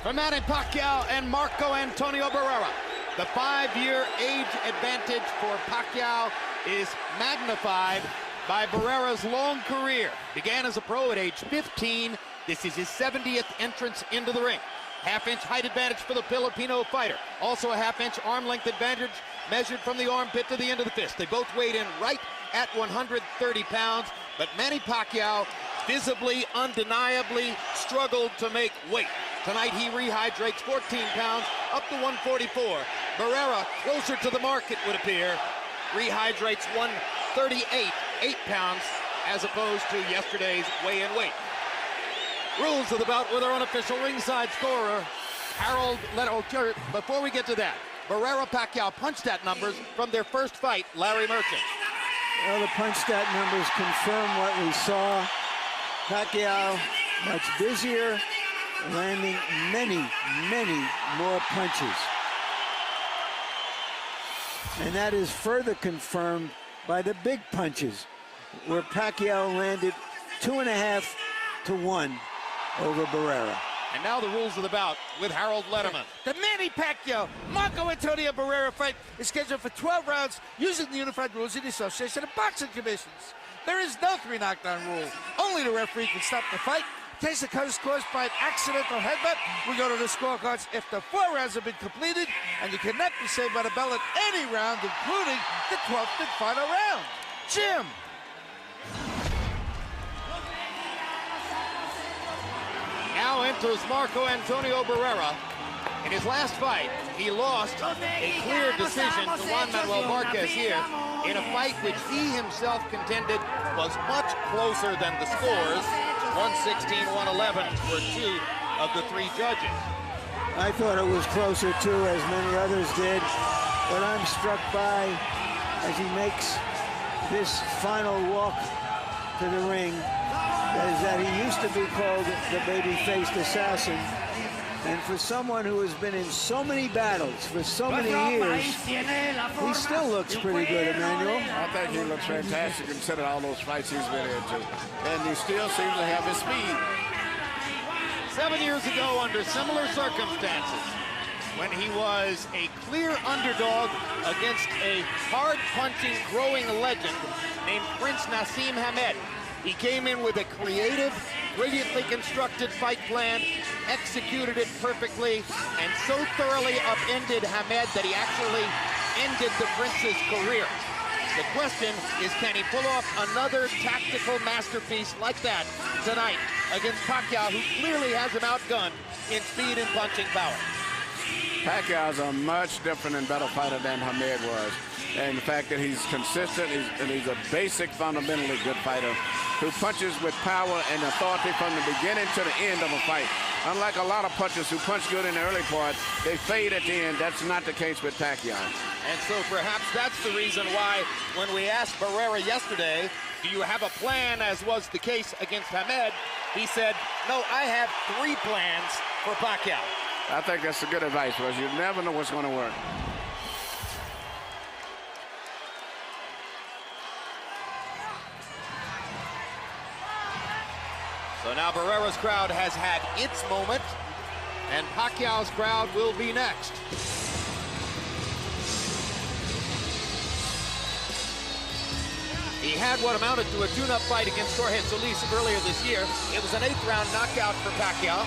for Manny Pacquiao and Marco Antonio Barrera. The 5-year age advantage for Pacquiao is magnified by Barrera's long career. Began as a pro at age 15. This is his 70th entrance into the ring. Half-inch height advantage for the Filipino fighter. Also a half-inch arm length advantage measured from the armpit to the end of the fist. They both weighed in right at 130 pounds, but Manny Pacquiao visibly, undeniably struggled to make weight. Tonight he rehydrates 14 pounds up to 144. Barrera, closer to the mark it would appear, rehydrates 138, 8 pounds, as opposed to yesterday's weigh-in weight. Rules of the bout with our unofficial ringside scorer, Harold Leto. Before we get to that, Barrera-Pacquiao punch stat numbers from their first fight, Larry Merchant. Well, the punch stat numbers confirm what we saw. Pacquiao much busier, landing many, many more punches. And that is further confirmed by the big punches, where Pacquiao landed 2.5 to 1 over Barrera. And now the rules of the bout with Harold Letterman. The Manny Pacquiao, Marco Antonio Barrera fight is scheduled for 12 rounds using the unified rules of the Association of Boxing Commissions. There is no 3 knockdown rule. Only the referee can stop the fight. In case the cut is caused by an accidental headbutt, we go to the scorecards if the 4 rounds have been completed, and you cannot be saved by the bell at any round, including the 12th and final round. Jim. Now enters Marco Antonio Barrera. In his last fight, he lost a clear decision to Juan Manuel Marquez here in a fight which he himself contended was much closer than the scores. 116-111 for 2 of the 3 judges. I thought it was closer too, as many others did. What I'm struck by as he makes this final walk to the ring is that he used to be called the baby-faced assassin. And for someone who has been in so many battles for so many years, he still looks pretty good, Emmanuel. I think he looks fantastic considering all those fights he's been into. And he still seems to have his speed. 7 years ago, under similar circumstances, when he was a clear underdog against a hard-punching, growing legend named Prince Nassim Hamed, he came in with a creative, brilliantly constructed fight plan, executed it perfectly, and so thoroughly upended Hamed that he actually ended the Prince's career. The question is, can he pull off another tactical masterpiece like that tonight against Pacquiao, who clearly has him outgunned in speed and punching power? Pacquiao's a much different and better fighter than Hamed was. And the fact that he's consistent, he's a basic, fundamentally good fighter who punches with power and authority from the beginning to the end of a fight. Unlike a lot of punchers who punch good in the early part, they fade at the end. That's not the case with Pacquiao. And so perhaps that's the reason why when we asked Barrera yesterday, do you have a plan, as was the case against Hamed, he said, no, I have 3 plans for Pacquiao. I think that's a good advice, because you never know what's going to work. So now Barrera's crowd has had its moment, and Pacquiao's crowd will be next. He had what amounted to a tune-up fight against Jorge Solis earlier this year. It was an 8th-round knockout for Pacquiao,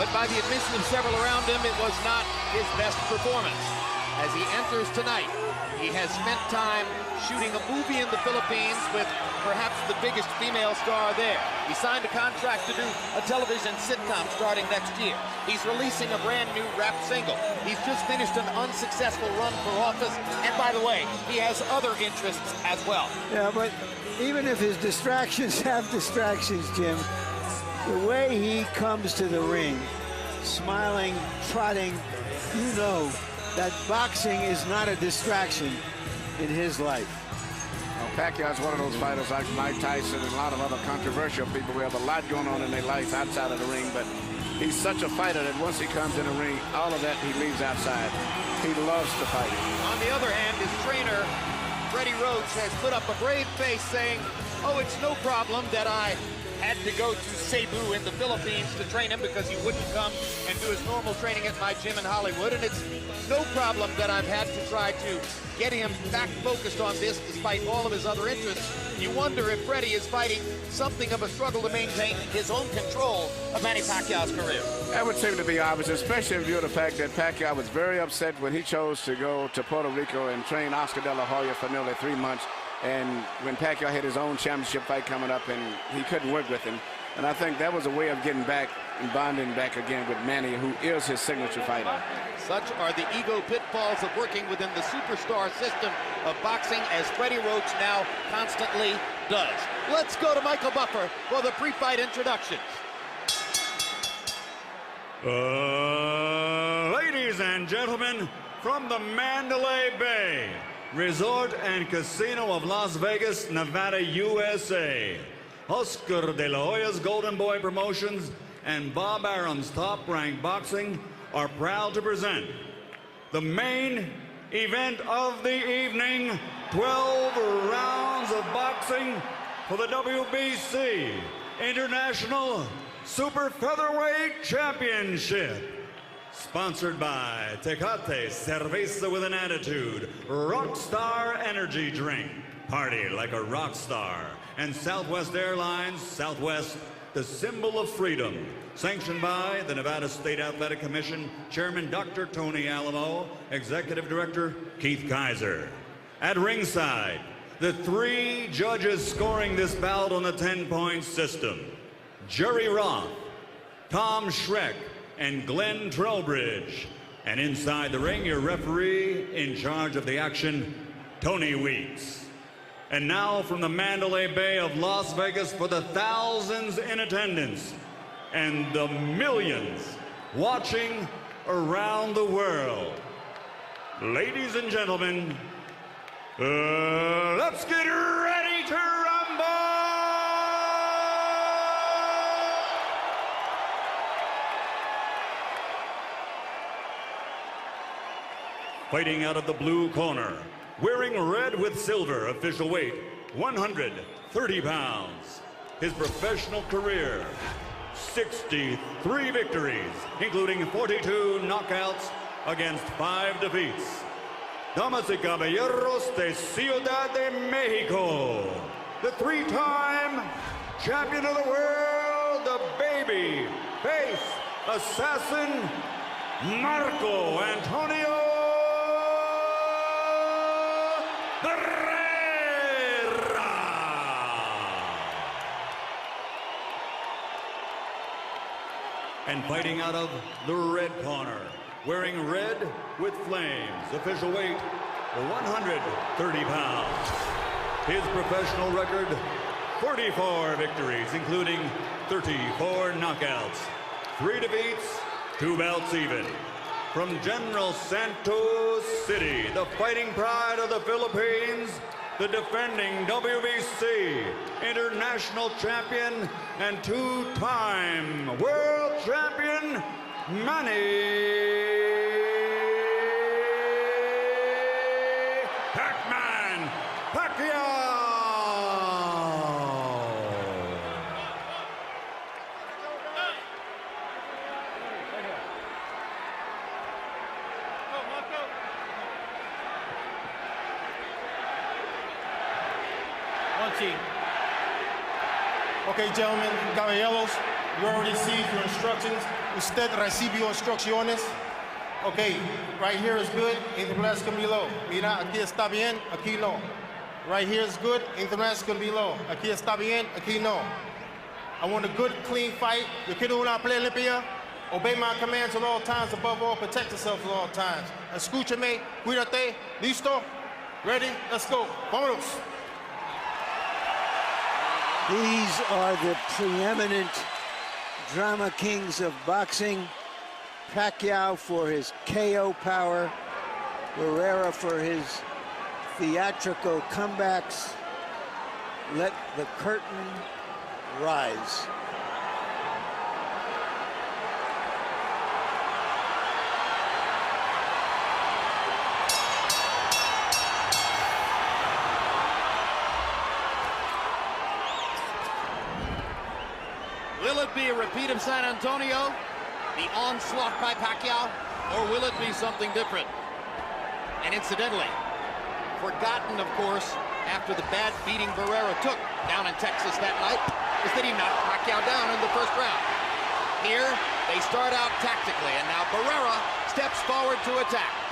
but by the admission of several around him, it was not his best performance. As he enters tonight, he has spent time shooting a movie in the Philippines with perhaps the biggest female star there. He signed a contract to do a television sitcom starting next year. He's releasing a brand new rap single. He's just finished an unsuccessful run for office. And by the way, he has other interests as well. Yeah, but even if his distractions have distractions, Jim, the way he comes to the ring, smiling, trotting, you know that boxing is not a distraction in his life. Well, Pacquiao's one of those fighters like Mike Tyson and a lot of other controversial people who have a lot going on in their life outside of the ring, but he's such a fighter that once he comes in the ring, all of that he leaves outside. He loves to fight. On the other hand, his trainer, Freddie Roach, has put up a brave face saying, oh, it's no problem that I had to go to Cebu in the Philippines to train him because he wouldn't come and do his normal training at my gym in Hollywood. And it's no problem that I've had to try to get him back focused on this despite all of his other interests. You wonder if Freddie is fighting something of a struggle to maintain his own control of Manny Pacquiao's career. That would seem to be obvious, especially in view of the fact that Pacquiao was very upset when he chose to go to Puerto Rico and train Oscar De La Hoya for nearly 3 months. And when Pacquiao had his own championship fight coming up and he couldn't work with him. And I think that was a way of getting back and bonding back again with Manny, who is his signature fighter. Such are the ego pitfalls of working within the superstar system of boxing, as Freddie Roach now constantly does. Let's go to Michael Buffer for the pre-fight introductions. Ladies and gentlemen, from the Mandalay Bay Resort and Casino of Las Vegas, Nevada, USA, Oscar De La Hoya's Golden Boy Promotions and Bob Arum's Top Rank Boxing are proud to present the main event of the evening, 12 rounds of boxing for the WBC International Super Featherweight Championship. Sponsored by Tecate Cerveza with an Attitude, Rockstar Energy Drink, party like a rock star, and Southwest Airlines, Southwest, the symbol of freedom. Sanctioned by the Nevada State Athletic Commission, Chairman Dr. Tony Alamo, Executive Director Keith Kaiser. At ringside, the 3 judges scoring this bout on the 10-point system: Jerry Roth, Tom Schreck, and Glenn Trowbridge. And inside the ring, your referee in charge of the action, Tony Weeks. And now from the Mandalay Bay of Las Vegas, for the thousands in attendance and the millions watching around the world, ladies and gentlemen, let's get ready to rumble! Fighting out of the blue corner, wearing red with silver, official weight 130 pounds. His professional career, 63 victories, including 42 knockouts against 5 defeats. Damas y caballeros de Ciudad de Mexico, the 3-time champion of the world, the baby face assassin, Marco Antonio Barrera. And fighting out of the red corner, wearing red with flames, official weight 130 pounds. His professional record, 44 victories, including 34 knockouts, 3 defeats, 2 bouts even. From General Santos City, the fighting pride of the Philippines, the defending WBC international champion and 2-time world champion, Manny Pac-Man Pacquiao. Okay, gentlemen, caballeros, you already see your instructions. Usted recibió instrucciones. Okay, right here is good, anything less can be low. Mira, aquí está bien, aquí no. Right here is good, anything less can be low. Aquí está bien, aquí no. I want a good, clean fight. Yo quiero una pelea limpia. Obey my commands at all times, above all, protect yourself at all times. Escúchame, cuídate, listo, ready, let's go, vámonos. These are the preeminent drama kings of boxing. Pacquiao for his KO power, Barrera for his theatrical comebacks. Let the curtain rise. be a repeat of San Antonio, the onslaught by Pacquiao, or will it be something different? And incidentally, forgotten, of course, after the bad beating Barrera took down in Texas that night, is that he knocked Pacquiao down in the first round. Here, they start out tactically, and now Barrera steps forward to attack.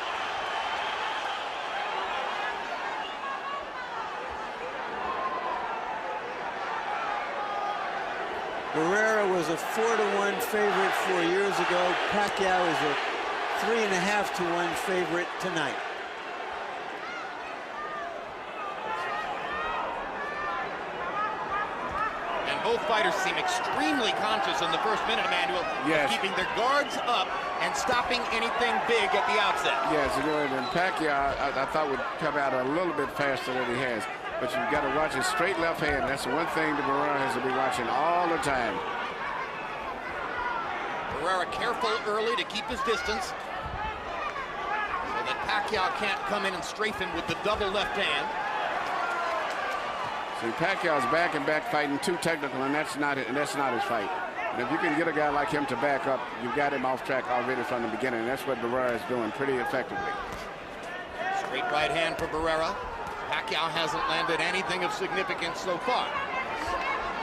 Barrera was a 4-to-1 favorite 4 years ago. Pacquiao is a 3.5-to-1 favorite tonight. And both fighters seem extremely conscious in the first minute, Emmanuel, yes, of keeping their guards up and stopping anything big at the outset. Yes, and Pacquiao, I thought would come out a little bit faster than he has. But you've got to watch his straight left hand. That's the one thing that Barrera has to be watching all the time. Barrera careful early to keep his distance so that Pacquiao can't come in and strafe him with the double left hand. See, Pacquiao's back and back fighting too technical, and that's not his fight. And if you can get a guy like him to back up, you've got him off track already from the beginning. And that's what Barrera is doing pretty effectively. Straight right hand for Barrera. Pacquiao hasn't landed anything of significance so far.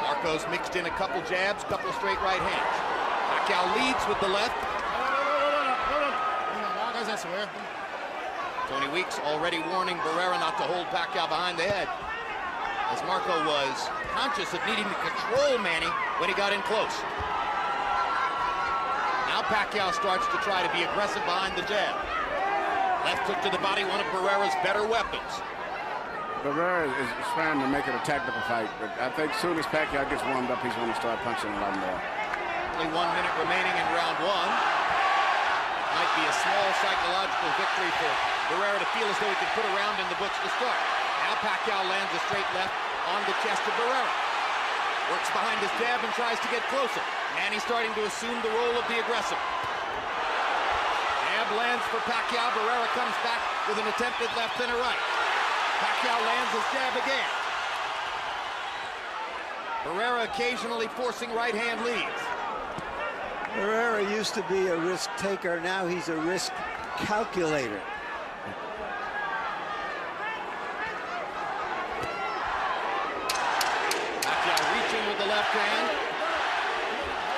Marco's mixed in a couple jabs, couple straight right hands. Pacquiao leads with the left. Tony Weeks already warning Barrera not to hold Pacquiao behind the head, as Marco was conscious of needing to control Manny when he got in close. Now Pacquiao starts to try to be aggressive behind the jab. Left hook to the body, one of Barrera's better weapons. Barrera is trying to make it a tactical fight, but I think as soon as Pacquiao gets warmed up, he's going to start punching a lot more. Only 1 minute remaining in round one. Might be a small psychological victory for Barrera to feel as though he could put a round in the books to start. Now Pacquiao lands a straight left on the chest of Barrera. Works behind his jab and tries to get closer. Manny's starting to assume the role of the aggressor. Jab lands for Pacquiao. Barrera comes back with an attempted left and a right. Pacquiao lands his jab again. Barrera occasionally forcing right hand leads. Barrera used to be a risk taker. Now he's a risk calculator. Pacquiao reaching with the left hand.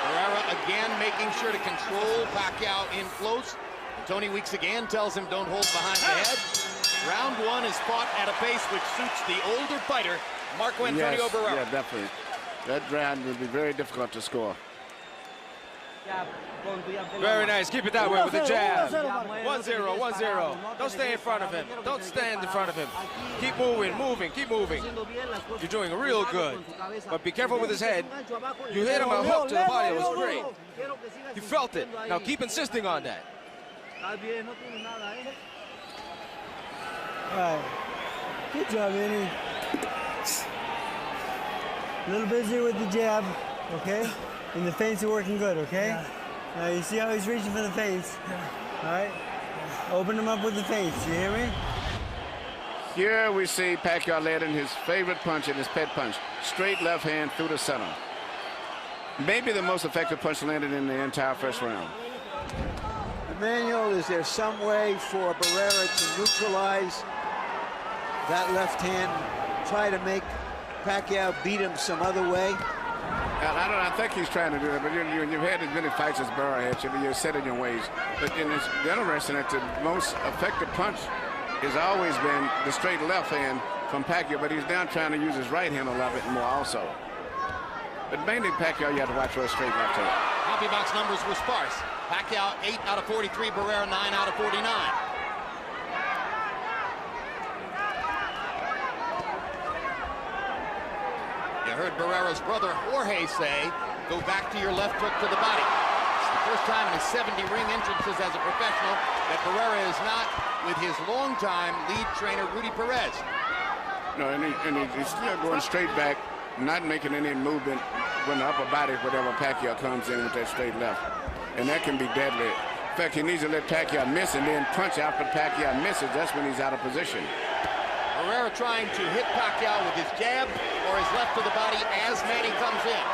Barrera again making sure to control Pacquiao in close. And Tony Weeks again tells him don't hold behind the head. Round one is fought at a pace which suits the older fighter, Marco Antonio Barrera. Yeah, definitely. That round would be very difficult to score. Very nice. Keep it that way with the jab. 1-0, 1-0. Don't stay in front of him. Don't stand in front of him. Keep moving, keep moving. You're doing real good. But be careful with his head. You hit him a hook to the body. It was great. You felt it. Now keep insisting on that. All right. Good job, Manny. A little busier with the jab, okay? And the feints are working good, okay? Yeah. Now you see how he's reaching for the feints? Yeah. All right? Open him up with the feints, you hear me? Here we see Pacquiao landing his favorite punch and his pet punch. Straight left hand through the center. Maybe the most effective punch landed in the entire first round. Emmanuel, is there some way for Barrera to neutralize that left hand, try to make Pacquiao beat him some other way? I think he's trying to do that, but you've had as many fights as Barrera had, you're set in your ways. But it's interesting that the most effective punch has always been the straight left hand from Pacquiao, but he's now trying to use his right hand a lot bit more also. But mainly Pacquiao, you have to watch for a straight left hand. Copy box numbers were sparse. Pacquiao 8 out of 43, Barrera 9 out of 49. You heard Barrera's brother Jorge say, go back to your left hook to the body. It's the first time in his 70 ring entrances as a professional that Barrera is not with his longtime lead trainer, Rudy Perez. No, and he's still going straight back, not making any movement when the upper body, whatever Pacquiao comes in with that straight left. And that can be deadly. In fact, he needs to let Pacquiao miss and then punch out, but Pacquiao misses. That's when he's out of position. Barrera trying to hit Pacquiao with his jab or his left to the body as Manny comes in.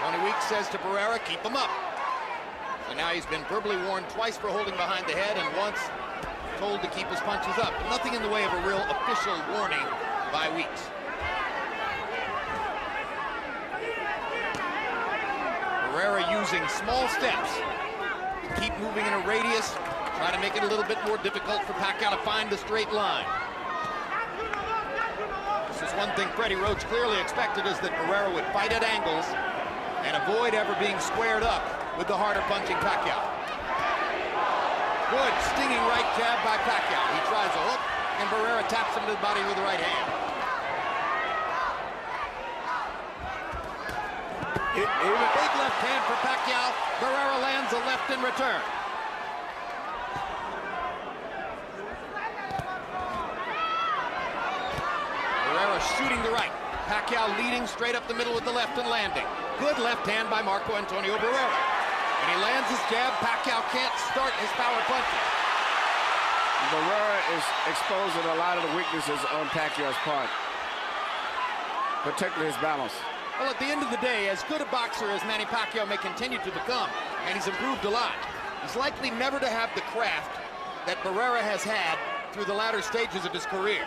Tony Weeks says to Barrera, keep him up. So now he's been verbally warned twice for holding behind the head and once told to keep his punches up. Nothing in the way of a real official warning by Weeks. Barrera using small steps to keep moving in a radius, try to make it a little bit more difficult for Pacquiao to find the straight line. This is one thing Freddie Roach clearly expected, is that Barrera would fight at angles and avoid ever being squared up with the harder punching Pacquiao. Good stinging right jab by Pacquiao. He tries a hook and Barrera taps him to the body with the right hand. Big left hand for Pacquiao. Barrera lands a left in return. Barrera shooting the right. Pacquiao leading straight up the middle with the left and landing. Good left hand by Marco Antonio Barrera. And he lands his jab. Pacquiao can't start his power punches. Barrera is exposing a lot of the weaknesses on Pacquiao's part, particularly his balance. Well, at the end of the day, as good a boxer as Manny Pacquiao may continue to become, and he's improved a lot, he's likely never to have the craft that Barrera has had through the latter stages of his career.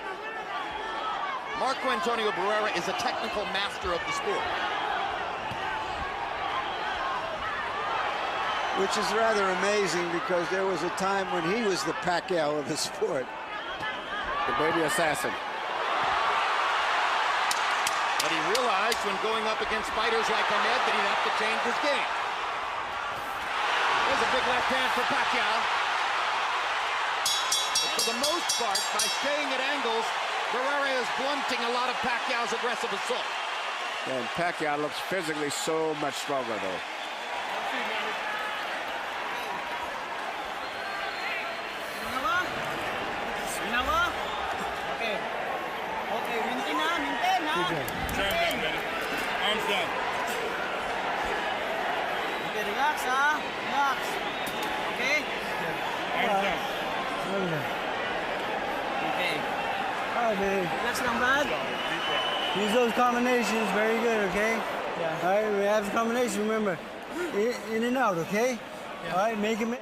Marco Antonio Barrera is a technical master of the sport. Which is rather amazing, because there was a time when he was the Pacquiao of the sport. The baby assassin. But he realized when going up against fighters like Ahmed that he'd have to change his game. There's a big left hand for Pacquiao. But for the most part, by staying at angles, Barrera is blunting a lot of Pacquiao's aggressive assault. And Pacquiao looks physically so much stronger, though. Arms down. Okay, relax, relax. Okay? Arms down. Okay. All right, baby. Relax lang, Brad. Use those combinations. Very good, okay? Yeah. All right, we have the combination. Remember, in and out, okay? Yeah. All right, make him.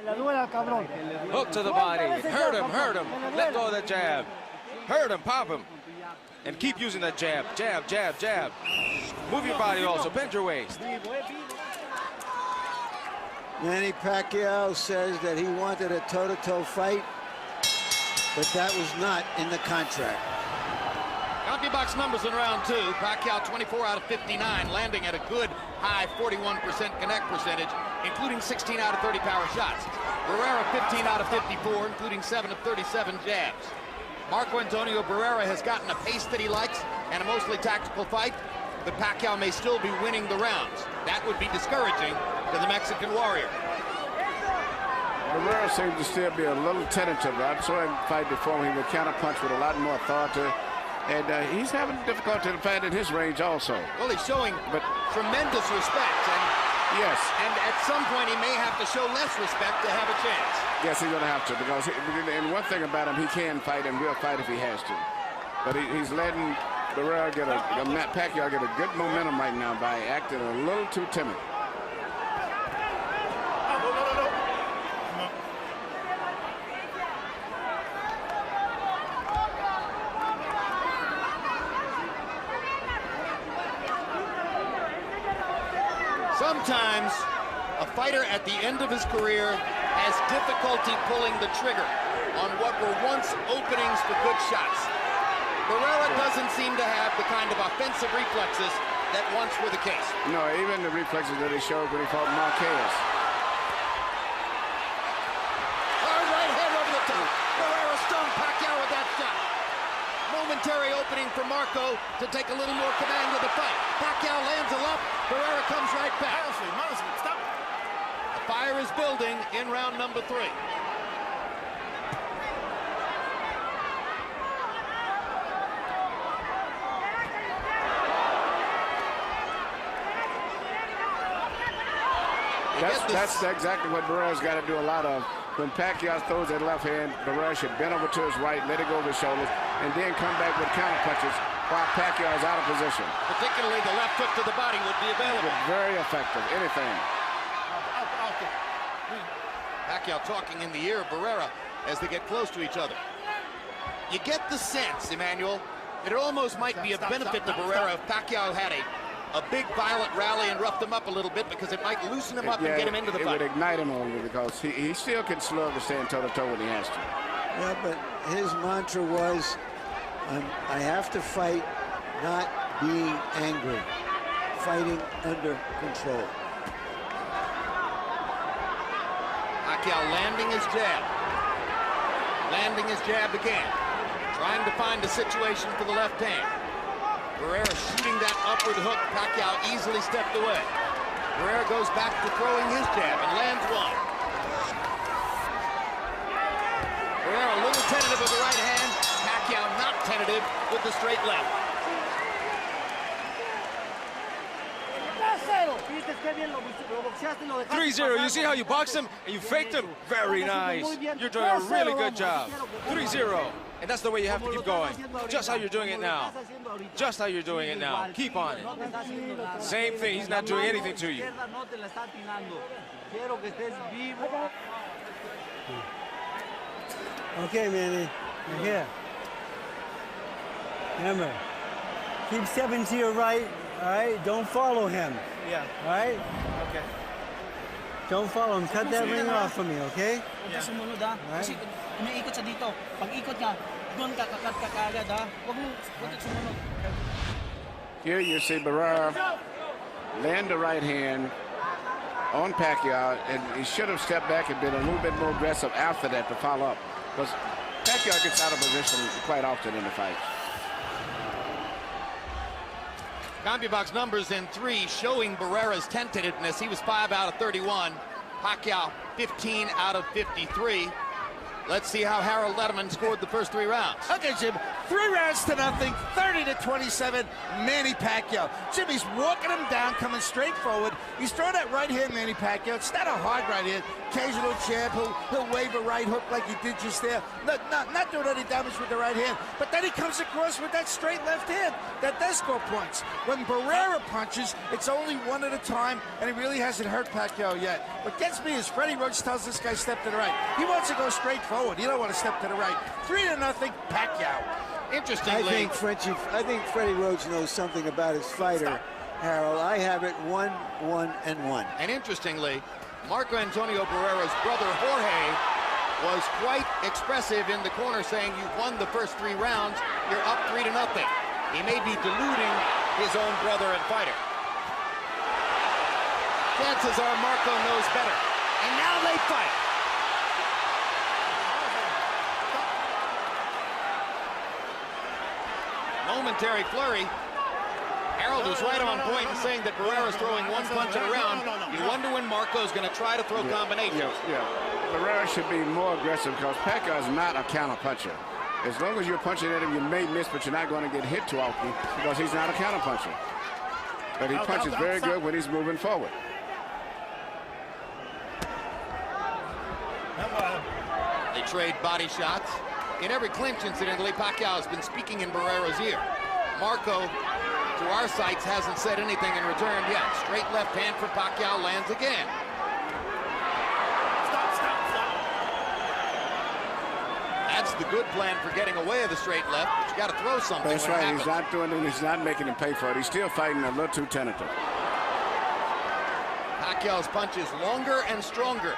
Hook to the body. Hurt him, hurt him. Let go of the jab. Hurt him, pop him. And keep using that jab. Jab, jab, jab. Move your body also. Bend your waist. Manny Pacquiao says that he wanted a toe-to-toe fight, but that was not in the contract. CompuBox numbers in round two. Pacquiao 24 out of 59, landing at a good high 41% connect percentage, including 16 out of 30 power shots. Barrera 15 out of 54, including 7 of 37 jabs. Marco Antonio Barrera has gotten a pace that he likes and a mostly tactical fight, but Pacquiao may still be winning the rounds. That would be discouraging to the Mexican warrior. Barrera seems to still be a little tentative. I saw him fight before. He would counterpunch with a lot more authority. And he's having difficulty to fight in his range also. Well, he's showing tremendous respect. Yes. And at some point, he may have to show less respect to have a chance. Yes, he's going to have to, because and one thing about him, he can fight and will fight if he has to. But he's letting Barrera get Pacquiao get a good momentum right now by acting a little too timid. Sometimes a fighter at the end of his career has difficulty pulling the trigger on what were once openings for good shots. Barrera doesn't seem to have the kind of offensive reflexes that once were the case. No, even the reflexes that he showed when he fought Marquez. Hard right hand over the top. Barrera stunned Pacquiao with that shot. Momentary opening for Marco to take a little more command of the fight. Pacquiao lands a left. Barrera comes right back. Stop. The fire is building in round number 3. That's exactly what Barrera's got to do a lot of. When Pacquiao throws that left hand, Barrera should bend over to his right, let it go over his shoulders, and then come back with counter punches while Pacquiao is out of position. Particularly the left hook to the body would be available. Very effective, anything. Pacquiao talking in the ear of Barrera as they get close to each other. You get the sense, Emmanuel, that it almost might be a benefit to Barrera if Pacquiao had a big violent rally and roughed him up a little bit, because it might loosen him up and get him into the fight. It would ignite him a little bit, because he still can slug and stand toe-to-toe when he has to. Yeah, but his mantra was, I have to fight not being angry, fighting under control. Pacquiao landing his jab. Landing his jab again. Trying to find a situation for the left hand. Barrera shooting that upward hook. Pacquiao easily stepped away. Barrera goes back to throwing his jab and lands one. Barrera a little tentative with the right hand. Pacquiao not tentative with the straight left. 3-0. You see how you boxed him and you faked him? Very nice. You're doing a really good job. 3-0. And that's the way you have to keep going. Just how you're doing it now. Just how you're doing it now. Keep on it. Same thing. He's not doing anything to you. Okay, Manny. You're here. Remember, keep stepping to your right. All right? Don't follow him. Yeah. All right? Okay. Don't follow him. Cut that ring off for me, okay? Huwag ka sumunod, ha? Kasi umiikot sa dito. Pag ikot ka, doon ka kakat ka kaagad, ha? Huwag ka sumunod. Here you see Barrera land the right hand on Pacquiao, and he should have stepped back and been a little bit more aggressive after that to follow up, because Pacquiao gets out of position quite often in the fight. CompuBox numbers in 3 showing Barrera's tentativeness. He was 5 out of 31. Pacquiao 15 out of 53. Let's see how Harold Letterman scored the first 3 rounds. Okay, Jim. 3 rounds to nothing, 30-27, Manny Pacquiao. Jimmy's walking him down, coming straight forward. He's throwing that right hand, Manny Pacquiao. It's not a hard right hand. Occasional jab, he'll wave a right hook like he did just there. Not doing any damage with the right hand. But then he comes across with that straight left hand. That does score points. When Barrera punches, it's only one at a time, and he really hasn't hurt Pacquiao yet. What gets me is Freddie Roach tells this guy step to the right. He wants to go straight forward. You don't want to step to the right. 3-0, Pacquiao. Interestingly, I think Freddie Roach knows something about his fighter, Harold. I have it 1-1-1. And interestingly, Marco Antonio Barrera's brother Jorge was quite expressive in the corner, saying, you've won the first 3 rounds, you're up 3-0. He may be deluding his own brother and fighter. Chances are Marco knows better. And now they fight. Momentary flurry. Harold was right on point in saying that Barrera's throwing one punch at a round. You wonder when Marco's going to try to throw combinations. Yeah. Barrera should be more aggressive, because Pacquiao is not a counter puncher. As long as you're punching at him, you may miss, but you're not going to get hit too often, because he's not a counter puncher. But he punches very good when he's moving forward. They trade body shots. In every clinch, incidentally, Pacquiao has been speaking in Barrera's ear. Marco, to our sights, hasn't said anything in return yet. Straight left hand for Pacquiao lands again. That's the good plan for getting away of the straight left, but you got to throw something. That's right. He's not doing it. He's not making him pay for it. He's still fighting a little too tentative. Pacquiao's punch is longer and stronger.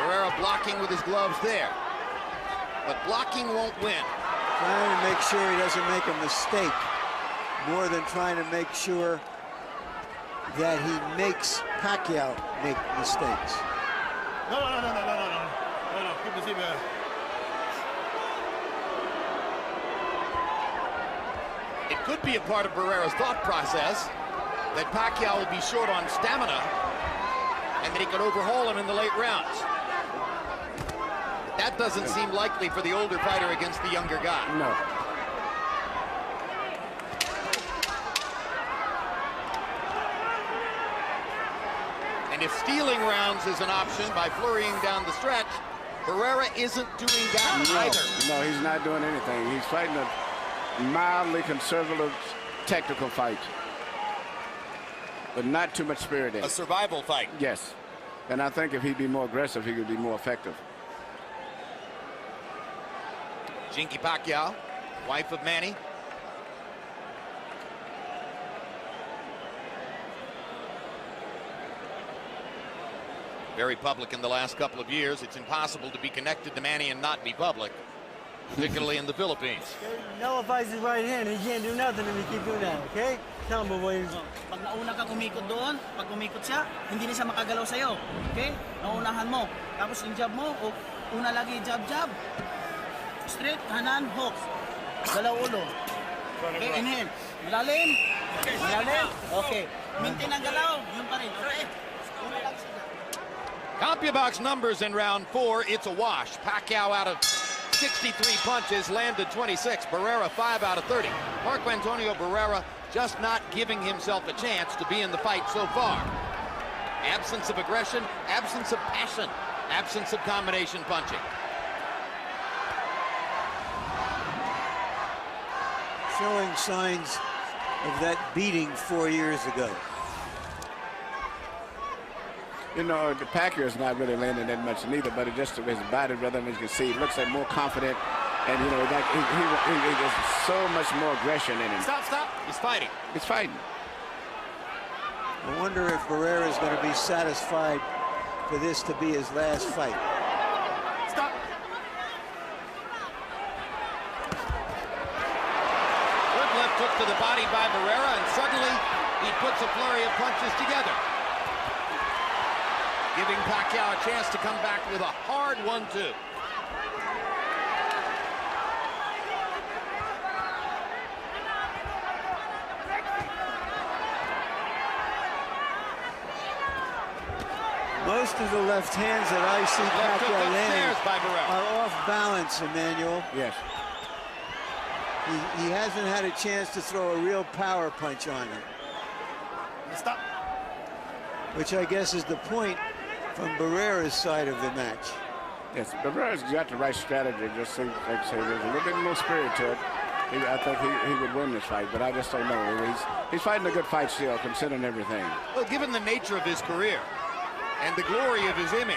Barrera blocking with his gloves there. But blocking won't win. Trying to make sure he doesn't make a mistake, more than trying to make sure that he makes Pacquiao make mistakes. No. Keep the seat. It could be a part of Barrera's thought process that Pacquiao will be short on stamina and that he could overhaul him in the late rounds. That doesn't seem likely for the older fighter against the younger guy. No. And if stealing rounds is an option by flurrying down the stretch, Barrera isn't doing that either. No, he's not doing anything. He's fighting mildly conservative technical fight, but not too much spirit in it. A survival fight. Yes. And I think if he'd be more aggressive, he could be more effective. Jinky Pacquiao, wife of Manny. Very public in the last couple of years. It's impossible to be connected to Manny and not be public, particularly in the Philippines. Nullifies his right hand. He can't do nothing if he keep doing that, okay? Tell him, boy. Pag nauna kang umikot doon, pag umikot siya, hindi na siya makagalaw sa'yo. Okay? Naunahan mo. Tapos yung jab mo, una lagi jab. Straight, kanan, hook. Galaw ulo. Okay, inhale. Malalim. Malalim. Okay. Maintain ang galaw. Yun pa rin. Okay? Una lang siya. CompuBox numbers in round 4, it's a wash. Pacquiao out of 63 punches, landed 26. Barrera 5 out of 30. Marco Antonio Barrera just not giving himself a chance to be in the fight so far. Absence of aggression, absence of passion, absence of combination punching. Showing signs of that beating 4 years ago. You know, the Pacquiao's not really landing that much neither, but it just his body, rather than you can see, it looks like more confident, and you know, like he has so much more aggression in him. Stop. He's fighting. He's fighting. I wonder if Barrera is going to be satisfied for this to be his last fight. Stop. Good left hook to the body by Barrera, and suddenly he puts a flurry of punches together, giving Pacquiao a chance to come back with a hard 1-2. Most of the left hands that I see Pacquiao landing are off balance, Emmanuel. Yes. He hasn't had a chance to throw a real power punch on him. Stop. Which I guess is the point from Barrera's side of the match. Yes, Barrera's got the right strategy. Just like I say, there's a little bit more spirit to it. I think he would win this fight, but I just don't know. He's fighting a good fight still, considering everything. Well, given the nature of his career and the glory of his image,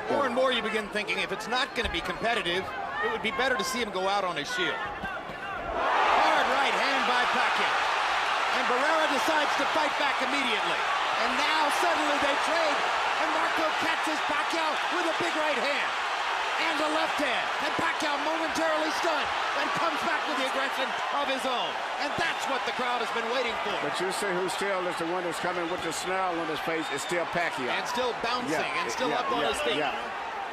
more and more you begin thinking if it's not going to be competitive, it would be better to see him go out on his shield. Hard right hand by Pacquiao. And Barrera decides to fight back immediately. And now suddenly they trade, and Marco catches Pacquiao with a big right hand and a left hand. And Pacquiao momentarily stunned, then comes back with the aggression of his own. And that's what the crowd has been waiting for. But you see who still is the one that's coming with the snarl on his face is still Pacquiao. And still bouncing, and still up on his feet.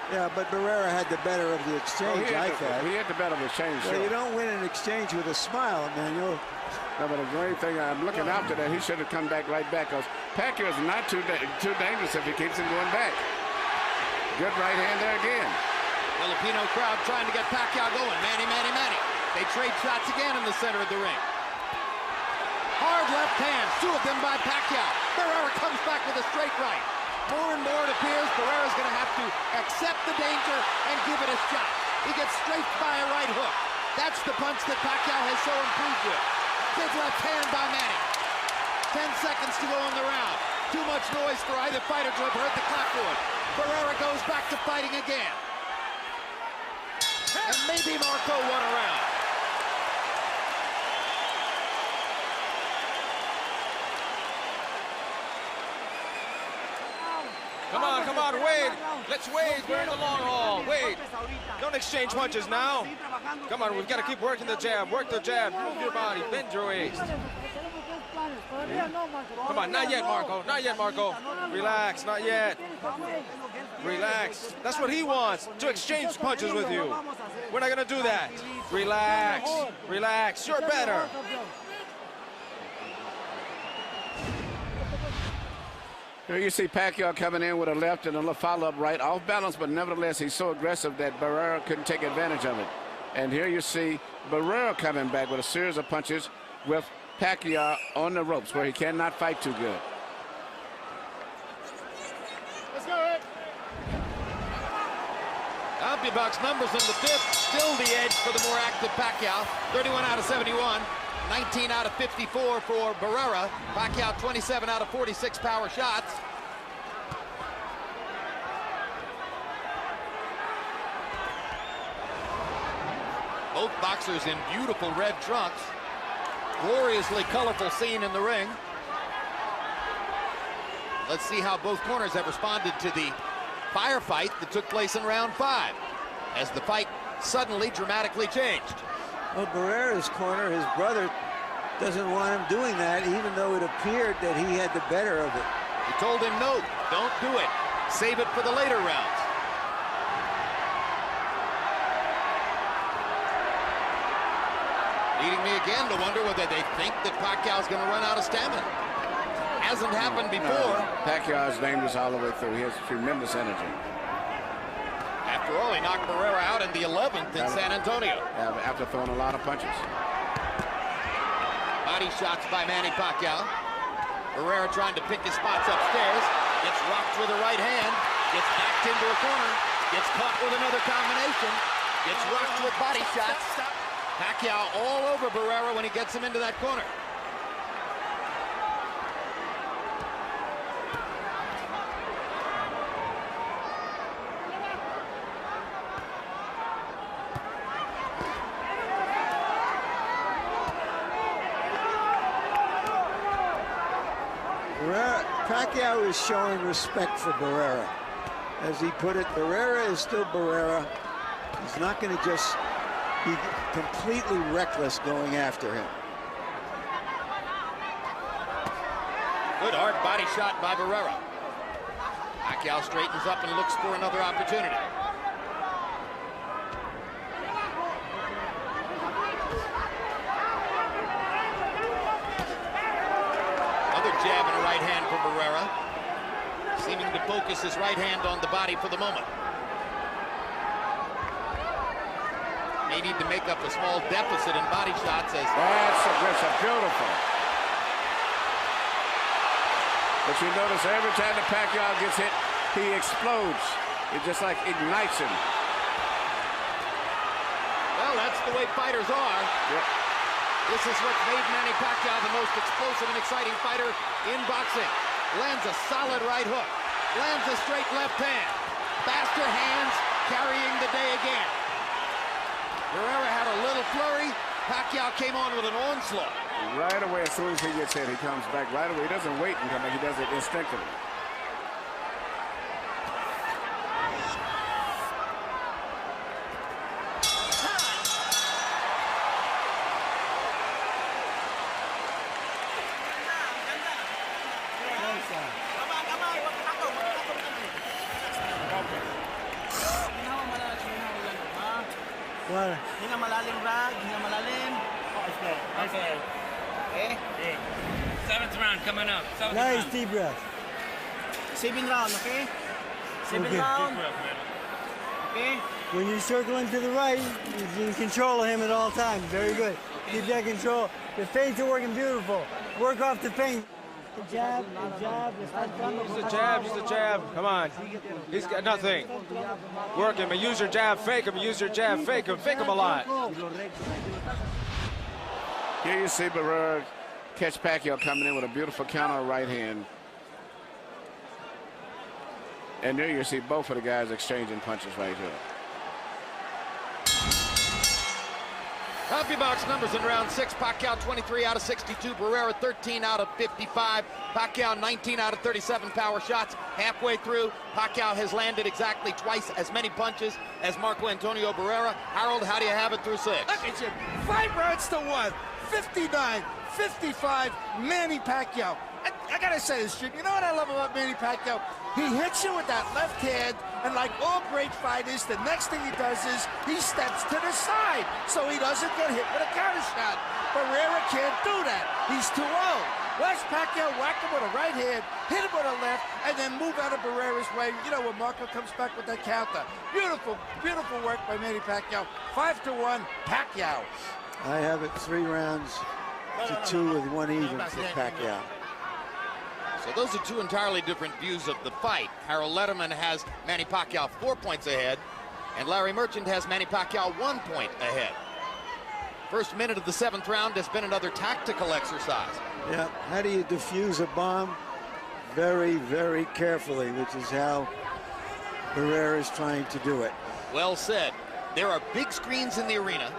Yeah, but Barrera had the better of the exchange, I thought. He had the better of the exchange. Well, you don't win an exchange with a smile, Emmanuel. No, but the great thing, I'm looking after that, he should have come back right back, because Pacquiao is not too dangerous if he keeps him going back. Good right hand there again. Filipino crowd trying to get Pacquiao going. Manny. They trade shots again in the center of the ring. Hard left hands, two of them by Pacquiao. Barrera comes back with a straight right. More and more it appears Barrera's going to have to accept the danger and give it a shot. He gets strafed by a right hook. That's the punch that Pacquiao has so improved with. Big left hand by Manny. 10 seconds to go in the round. Too much noise for either fighter to have heard the clapboard. Barrera goes back to fighting again. And maybe Marco won a round. Come on, Wade. Let's Wade. We're in the long haul. Wade, don't exchange punches now. Come on, we've got to keep working the jab. Work the jab. Move your body. Bend your waist. Come on, not yet, Marco. Not yet, Marco. Relax, not yet. Relax. That's what he wants, to exchange punches with you. We're not going to do that. Relax. Relax. You're better. Here you see Pacquiao coming in with a left and a follow-up right, off balance, but nevertheless he's so aggressive that Barrera couldn't take advantage of it. And here you see Barrera coming back with a series of punches with Pacquiao on the ropes where he cannot fight too good. Now CompuBox numbers in the fifth, still the edge for the more active Pacquiao. 31 out of 71, 19 out of 54 for Barrera. Pacquiao 27 out of 46 power shots. Both boxers in beautiful red trunks. Gloriously colorful scene in the ring. Let's see how both corners have responded to the firefight that took place in round 5, as the fight suddenly dramatically changed. Well, Barrera's corner, his brother, doesn't want him doing that, even though it appeared that he had the better of it. He told him, no, don't do it. Save it for the later rounds. Leading me again to wonder whether they think that Pacquiao's going to run out of stamina. Hasn't happened before. Pacquiao's dangerous all the way through. He has tremendous energy. After all, he knocked Barrera out in the 11th in San Antonio. After throwing a lot of punches. Body shots by Manny Pacquiao. Barrera trying to pick his spots upstairs. Gets rocked with a right hand. Gets backed into a corner. Gets caught with another combination. Gets rocked with body shots. Pacquiao all over Barrera when he gets him into that corner. Pacquiao is showing respect for Barrera. As he put it, Barrera is still Barrera. He's not going to just be completely reckless going after him. Good hard body shot by Barrera. Pacquiao straightens up and looks for another opportunity. Another jab and a right hand for Barrera, seeming to focus his right hand on the body for the moment. May need to make up a small deficit in body shots as... That's beautiful. But you notice every time the Pacquiao gets hit, he explodes. It just like ignites him. Well, that's the way fighters are. Yep. This is what's made Manny Pacquiao the most explosive and exciting fighter in boxing. Lands a solid right hook. Lands a straight left hand. Faster hands carrying the day again. Barrera had a little flurry. Pacquiao came on with an onslaught. Right away, as soon as he gets hit, he comes back right away. He doesn't wait and come back. He does it instinctively. Hinga malalim, Brad. Hinga malalim. Okay. Okay? 7th round coming up. Nice deep breath. 7 round, okay? 7 round. Okay? When you're circling to the right, you're in control of him at all times. Very good. Keep that control. The feints are working beautiful. Work off the feint. The jab, the jab. Just a jab, just a jab. Come on. He's got nothing. Work him and use your jab, fake him, use your jab, fake him a lot. Here you see Barrera catch Pacquiao coming in with a beautiful counter right hand. And there you see both of the guys exchanging punches right here. CompuBox numbers in round 6. Pacquiao 23 out of 62. Barrera 13 out of 55. Pacquiao 19 out of 37 power shots. Halfway through, Pacquiao has landed exactly twice as many punches as Marco Antonio Barrera. Harold, how do you have it through 6? Look at you. 5 rounds to 1. 59-55, Manny Pacquiao. I gotta say this, Jim. You know what I love about Manny Pacquiao? He hits you with that left hand, and like all great fighters, the next thing he does is he steps to the side so he doesn't get hit with a counter shot. Barrera can't do that. He's too old. Watch Pacquiao whack him with a right hand, hit him with a left, and then move out of Barrera's way. You know, when Marco comes back with that counter. Beautiful, beautiful work by Manny Pacquiao. 5-1, Pacquiao. I have it 3 rounds to 2 with 1 even for Pacquiao. So those are 2 entirely different views of the fight. Harold Letterman has Manny Pacquiao 4 points ahead, And Larry Merchant has Manny Pacquiao 1 point ahead. First minute of the 7th round has been another tactical exercise. Yeah, how do you defuse a bomb? Very, very carefully, which is how Barrera is trying to do it. Well said. There are big screens in the arena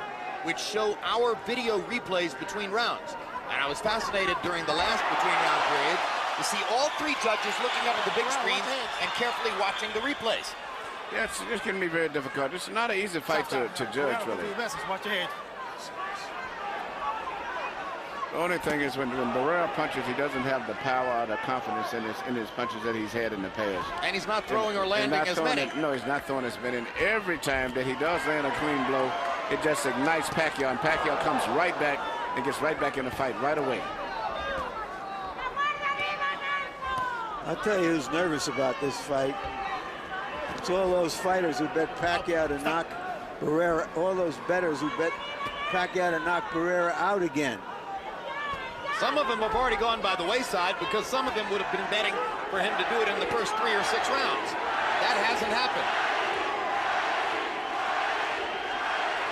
which show our video replays between rounds. And I was fascinated during the last between-round period to see all 3 judges looking up at the big screens and carefully watching the replays. Yeah, it's going to be very difficult. It's not an easy fight to judge, really. Watch your head. The only thing is when Barrera punches, he doesn't have the power or the confidence in his punches that he's had in the past. And he's not throwing or landing as many. No, he's not throwing as many. And every time that he does land a clean blow, it just ignites Pacquiao, and Pacquiao comes right back and gets right back in the fight right away. I'll tell you who's nervous about this fight. It's all those fighters who bet Pacquiao to knock Barrera, all those bettors who bet Pacquiao to knock Barrera out again. Some of them have already gone by the wayside because some of them would have been betting for him to do it in the first 3 or 6 rounds. That hasn't happened.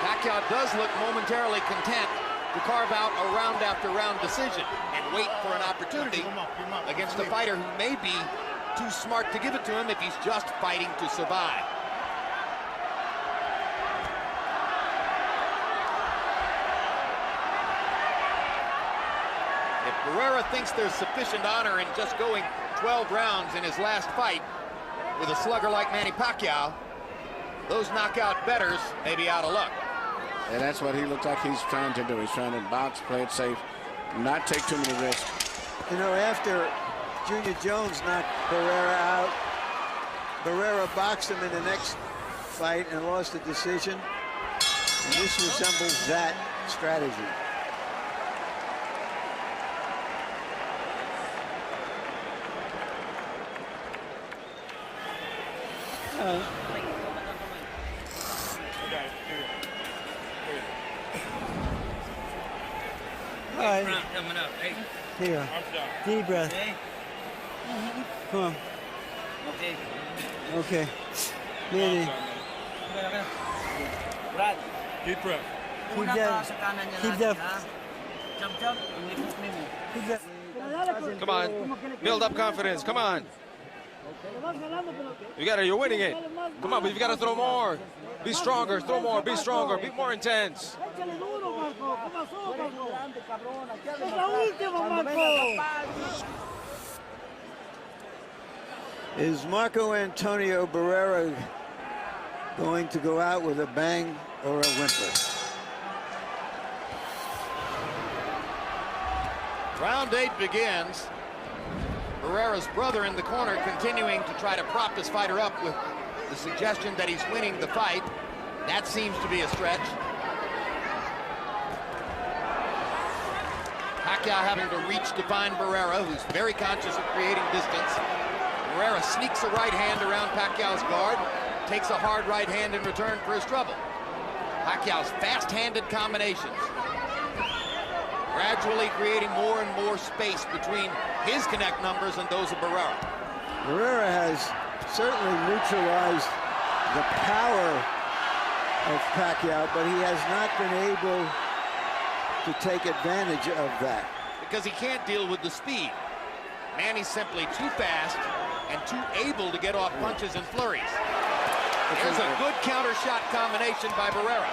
Pacquiao does look momentarily content to carve out a round after round decision and wait for an opportunity against a fighter who may be too smart to give it to him if he's just fighting to survive. If Barrera thinks there's sufficient honor in just going 12 rounds in his last fight with a slugger like Manny Pacquiao, those knockout bettors may be out of luck. And that's what he looks like he's trying to do. He's trying to box, play it safe, not take too many risks. You know, after Junior Jones knocked Barrera out, Barrera boxed him in the next fight and lost the decision. And this resembles that strategy. All right. Round coming up. Hey. Here. Deep breath. Okay. Come on. Okay. Okay. Manny. Brad. Deep breath. Keep Una ka that. sa kanan niya Keep lagi, that. ha? Jump, ang likod mo. Keep that. Come on. Build up confidence. Come on. You're winning it. Come on, but you got to throw more. Be stronger. Throw more. Be stronger. Be more intense. Is Marco Antonio Barrera going to go out with a bang or a whimper? Round 8 begins. Barrera's brother in the corner continuing to try to prop his fighter up with the suggestion that he's winning the fight. That seems to be a stretch. Pacquiao having to reach to find Barrera, who's very conscious of creating distance. Barrera sneaks a right hand around Pacquiao's guard, takes a hard right hand in return for his trouble. Pacquiao's fast-handed combinations, gradually creating more and more space between his connect numbers and those of Barrera. Barrera has certainly neutralized the power of Pacquiao, but he has not been able to take advantage of that. Because he can't deal with the speed. Manny's simply too fast and too able to get off punches and flurries. There's a good counter shot combination by Barrera.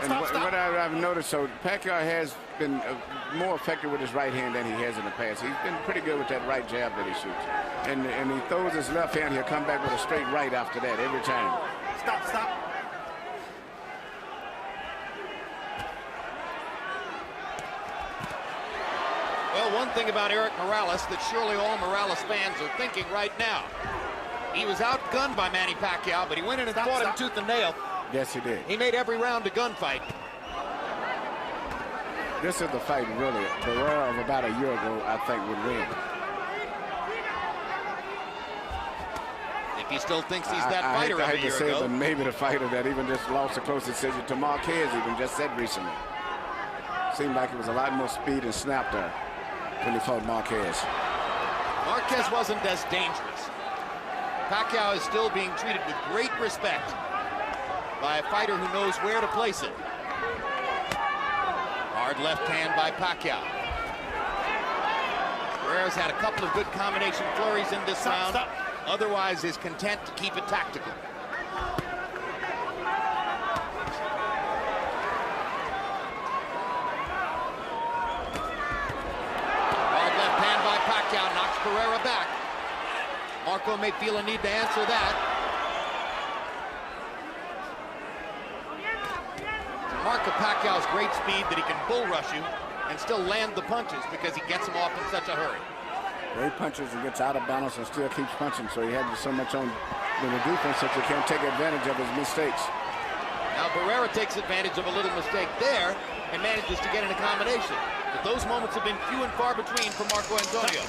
And what I've noticed, so Pacquiao has been more effective with his right hand than he has in the past. He's been pretty good with that right jab that he shoots. And he throws his left hand, he'll come back with a straight right after that every time. Stop. Well, one thing about Eric Morales that surely all Morales fans are thinking right now. He was outgunned by Manny Pacquiao, but he went in and fought him tooth and nail. Yes, he did. He made every round a gunfight. This is the fight, really. Barrera of about a year ago, I think, would win. If he still thinks he's that fighter of a year ago. But maybe the fighter that even just lost a close decision to Marquez, even just said recently. Seemed like it was a lot more speed and snap there when he fought Marquez. Marquez wasn't as dangerous. Pacquiao is still being treated with great respect by a fighter who knows where to place it. Hard left hand by Pacquiao. Barrera's had a couple of good combination flurries in this round. Otherwise is content to keep it tactical. Hard left hand by Pacquiao knocks Barrera back. Marco may feel a need to answer that. Marco Pacquiao's great speed that he can bull rush you and still land the punches because he gets them off in such a hurry. He punches and gets out of balance and still keeps punching, so he has so much on the defense that you can't take advantage of his mistakes. Now Barrera takes advantage of a little mistake there and manages to get in a combination. But those moments have been few and far between for Marco Antonio.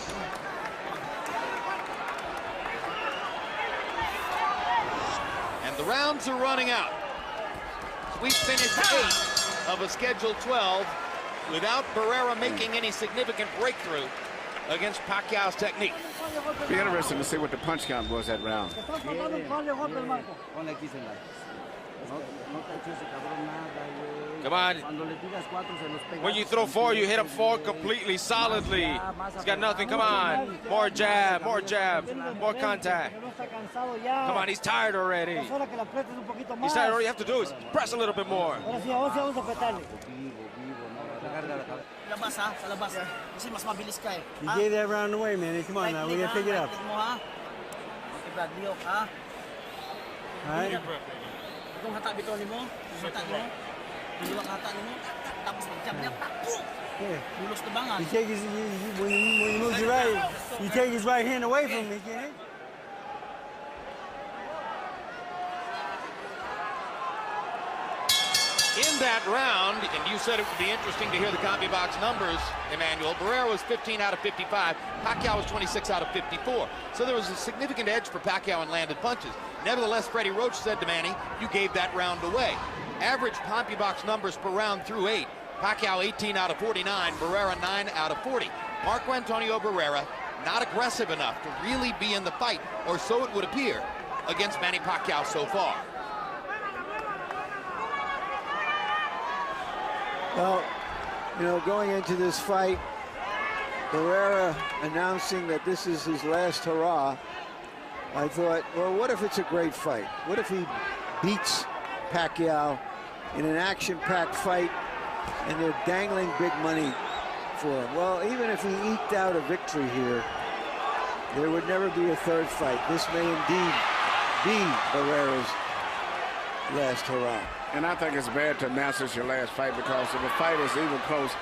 And the rounds are running out. We've finished 8 of a scheduled 12 without Barrera making any significant breakthrough against Pacquiao's technique. It'll be interesting to see what the punch count was that round. Come on. When you throw 4, you hit him 4 completely, solidly. He's got nothing. Come on. More jab, more contact. Come on, he's tired already. He's tired. All you have to do is press a little bit more. Labas ha, sa labas. Kasi mas mabilis ka eh. You gave that round away, man. Come on now, we gotta pick it up. Okay, Brad, Leo, ha? All right. Itong hata bito ni mo, hata ni mo, diliwang hata ni mo, tapos mag-jab niya, takbo! Bulos na bangan. You take his, when you move your right, you take his right hand away from me, can't you? In that round, and you said it would be interesting to hear the CompuBox numbers, Emmanuel, Barrera was 15 out of 55, Pacquiao was 26 out of 54. So there was a significant edge for Pacquiao in landed punches. Nevertheless, Freddie Roach said to Manny, you gave that round away. Average CompuBox numbers per round through 8. Pacquiao 18 out of 49, Barrera 9 out of 40. Marco Antonio Barrera not aggressive enough to really be in the fight, or so it would appear, against Manny Pacquiao so far. Well, you know, going into this fight, Barrera announcing that this is his last hurrah, I thought, well, what if it's a great fight? What if he beats Pacquiao in an action-packed fight and they're dangling big money for him? Well, even if he eked out a victory here, there would never be a third fight. This may indeed be Barrera's last hurrah. And I think it's bad to announce this your last fight, because if the fight is even close,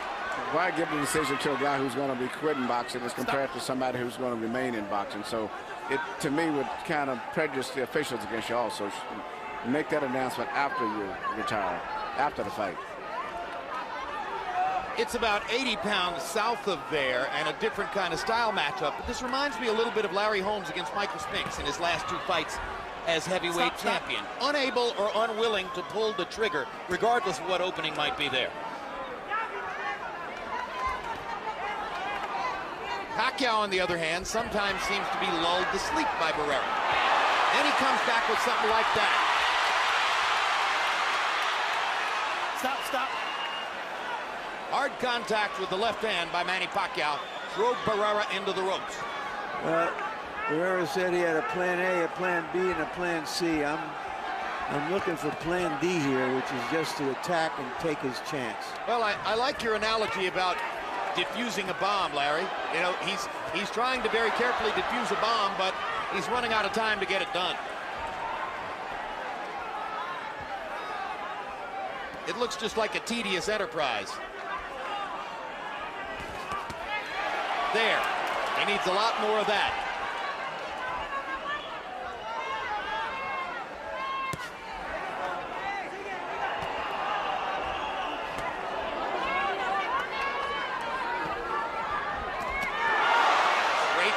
why give the decision to a guy who's going to be quitting boxing as compared to somebody who's going to remain in boxing? So it, to me, would kind of prejudice the officials against you also. Make that announcement after you retire, after the fight. It's about 80 pounds south of there and a different kind of style matchup. But this reminds me a little bit of Larry Holmes against Michael Spinks in his last 2 fights as heavyweight champion. Unable or unwilling to pull the trigger, regardless of what opening might be there. Pacquiao, on the other hand, sometimes seems to be lulled to sleep by Barrera. Then he comes back with something like that. Stop. Hard contact with the left hand by Manny Pacquiao drove Barrera into the ropes. Barrera said he had a plan A, a plan B, and a plan C. I'm looking for plan D here, which is just to attack and take his chance. Well, I like your analogy about diffusing a bomb, Larry. You know, he's trying to very carefully diffuse a bomb, but he's running out of time to get it done. It looks just like a tedious enterprise. There. He needs a lot more of that.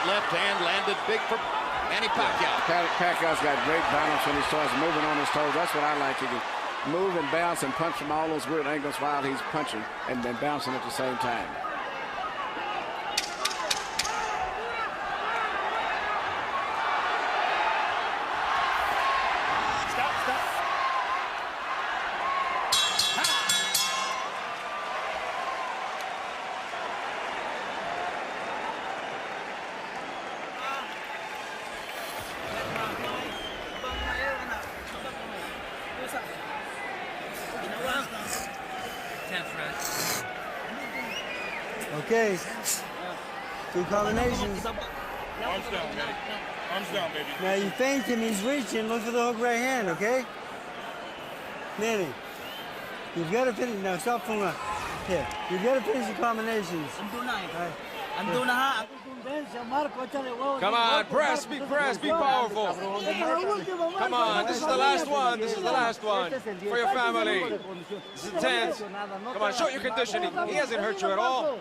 Left hand landed big for Manny Pacquiao. Pacquiao's got great balance when he starts moving on his toes. That's what I like. He can move and bounce and punch from all those weird angles while he's punching and then bouncing at the same time. Stop. Okay. 2 combinations. Arms down, man. Arms down, baby. Now you feint him, he's reaching. Look for the hook right hand, okay? Manny, you've got to finish. Now stop fooling around. Here, you've got to finish the combinations. Come on, press, be powerful. Come on, this is the last one. This is the last one for your family. This is intense. Come on, show your conditioning. He hasn't hurt you at all.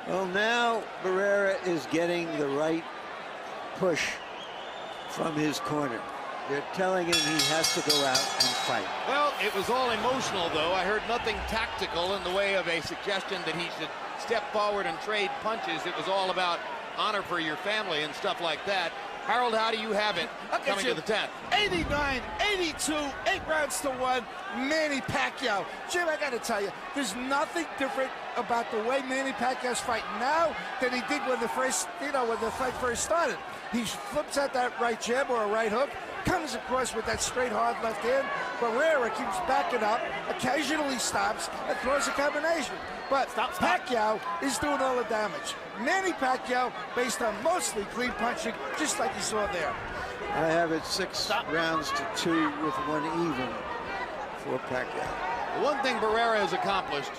Well, now Barrera is getting the right push from his corner. They're telling him he has to go out and fight. Well, it was all emotional, though. I heard nothing tactical in the way of a suggestion that he should step forward and trade punches. It was all about honor for your family and stuff like that. Harold, how do you have it coming to the 10th? 89, 82, 8 rounds to 1. Manny Pacquiao. Jim, I got to tell you, there's nothing different about the way Manny Pacquiao's fighting now than he did when the fight first started. He flips out that right jab or a right hook, comes across with that straight hard left hand. Barrera keeps backing up, occasionally stops, and throws a combination. But Pacquiao is doing all the damage. Manny Pacquiao, based on mostly clean punching, just like you saw there. I have it 6 rounds to 2 with 1 even for Pacquiao. The one thing Barrera has accomplished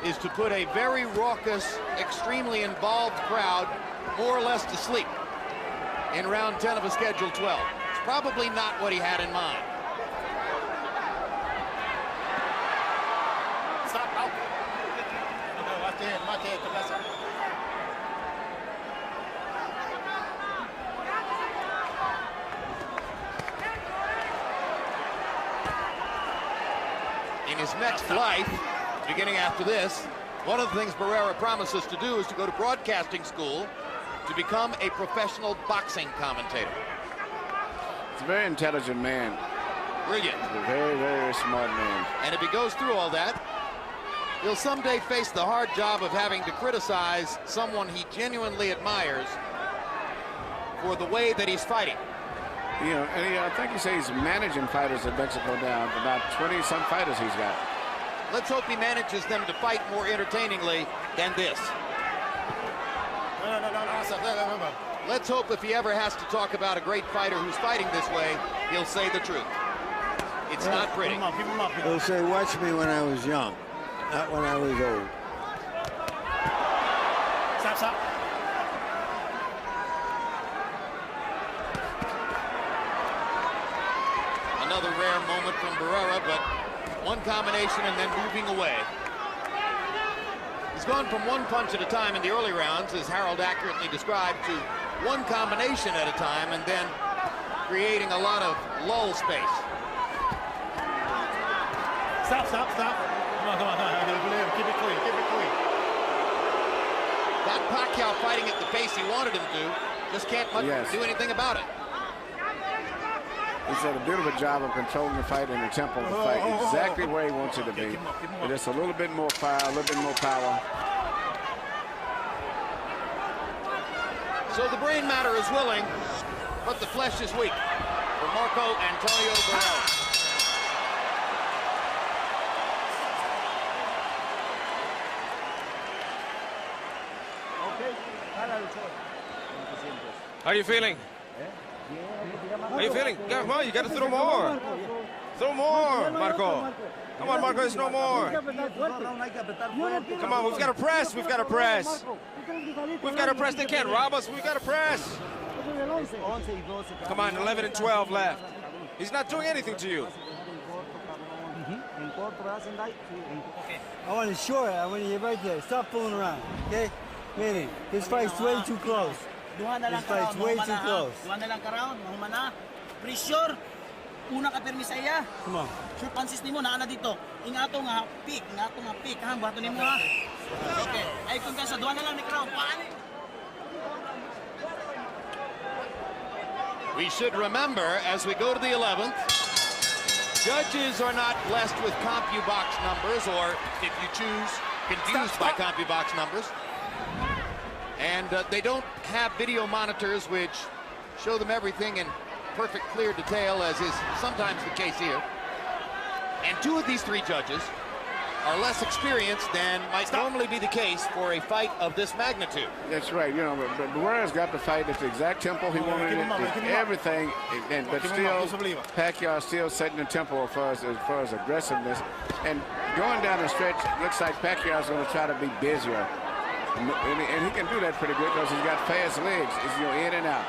is to put a very raucous, extremely involved crowd more or less to sleep in round 10 of a scheduled 12. It's probably not what he had in mind. Stop. Out. Watch your head. In his next life, beginning after this, one of the things Barrera promises to do is to go to broadcasting school to become a professional boxing commentator. He's a very intelligent man. Brilliant. He's a very, very smart man. And if he goes through all that, he'll someday face the hard job of having to criticize someone he genuinely admires for the way that he's fighting. You know, and I think he says he's managing fighters in Mexico now. About 20-some fighters he's got. Let's hope he manages them to fight more entertainingly than this. No. Let's hope if he ever has to talk about a great fighter who's fighting this way, he'll say the truth. It's not pretty. He'll say, watch me when I was young, not when I was old. Stop. Another rare moment from Barrera, but one combination and then moving away. He's gone from one punch at a time in the early rounds, as Harold accurately described, to one combination at a time and then creating a lot of lull space. Stop. Come on. Keep it clean. Got Pacquiao fighting at the pace he wanted him to, just can't do anything about it. He's done a beautiful job of controlling the fight and the tempo of the fight exactly where he wants it to be. Just a little bit more fire, a little bit more power. So the brain matter is willing, but the flesh is weak for Marco Antonio Barrera. How are you feeling? How are you feeling? Come on, you got to throw more. Throw more, Marco. Come on, Marco, there's no more. Come on, we've got to press. We've got to press. We've got to press. They can't rob us. We've got to press. Come on, 11 and 12 left. He's not doing anything to you. I want to short it. I want you right there. Stop fooling around, okay? Manny, this fight's way too close. This fight's way too close. Pressure. Una ka permi sa iya. Come on. Sure pansis nimo naa na dito. Ingato nga pick, ha bato nimo ha. Okay. Ay kung ka sa duwa na lang ni crowd. We should remember, as we go to the 11th, judges are not blessed with CompuBox numbers, or if you choose, confused by CompuBox numbers. And they don't have video monitors which show them everything in perfect, clear detail, as is sometimes the case here. And two of these three judges are less experienced than might normally be the case for a fight of this magnitude. That's right. You know, but Barrera's got the fight at the exact tempo he wanted it, everything, but still, Pacquiao is still setting the tempo as far as aggressiveness. And going down the stretch, it looks like Pacquiao's going to try to be busier. And he can do that pretty good because he's got fast legs. He's, you know, in and out.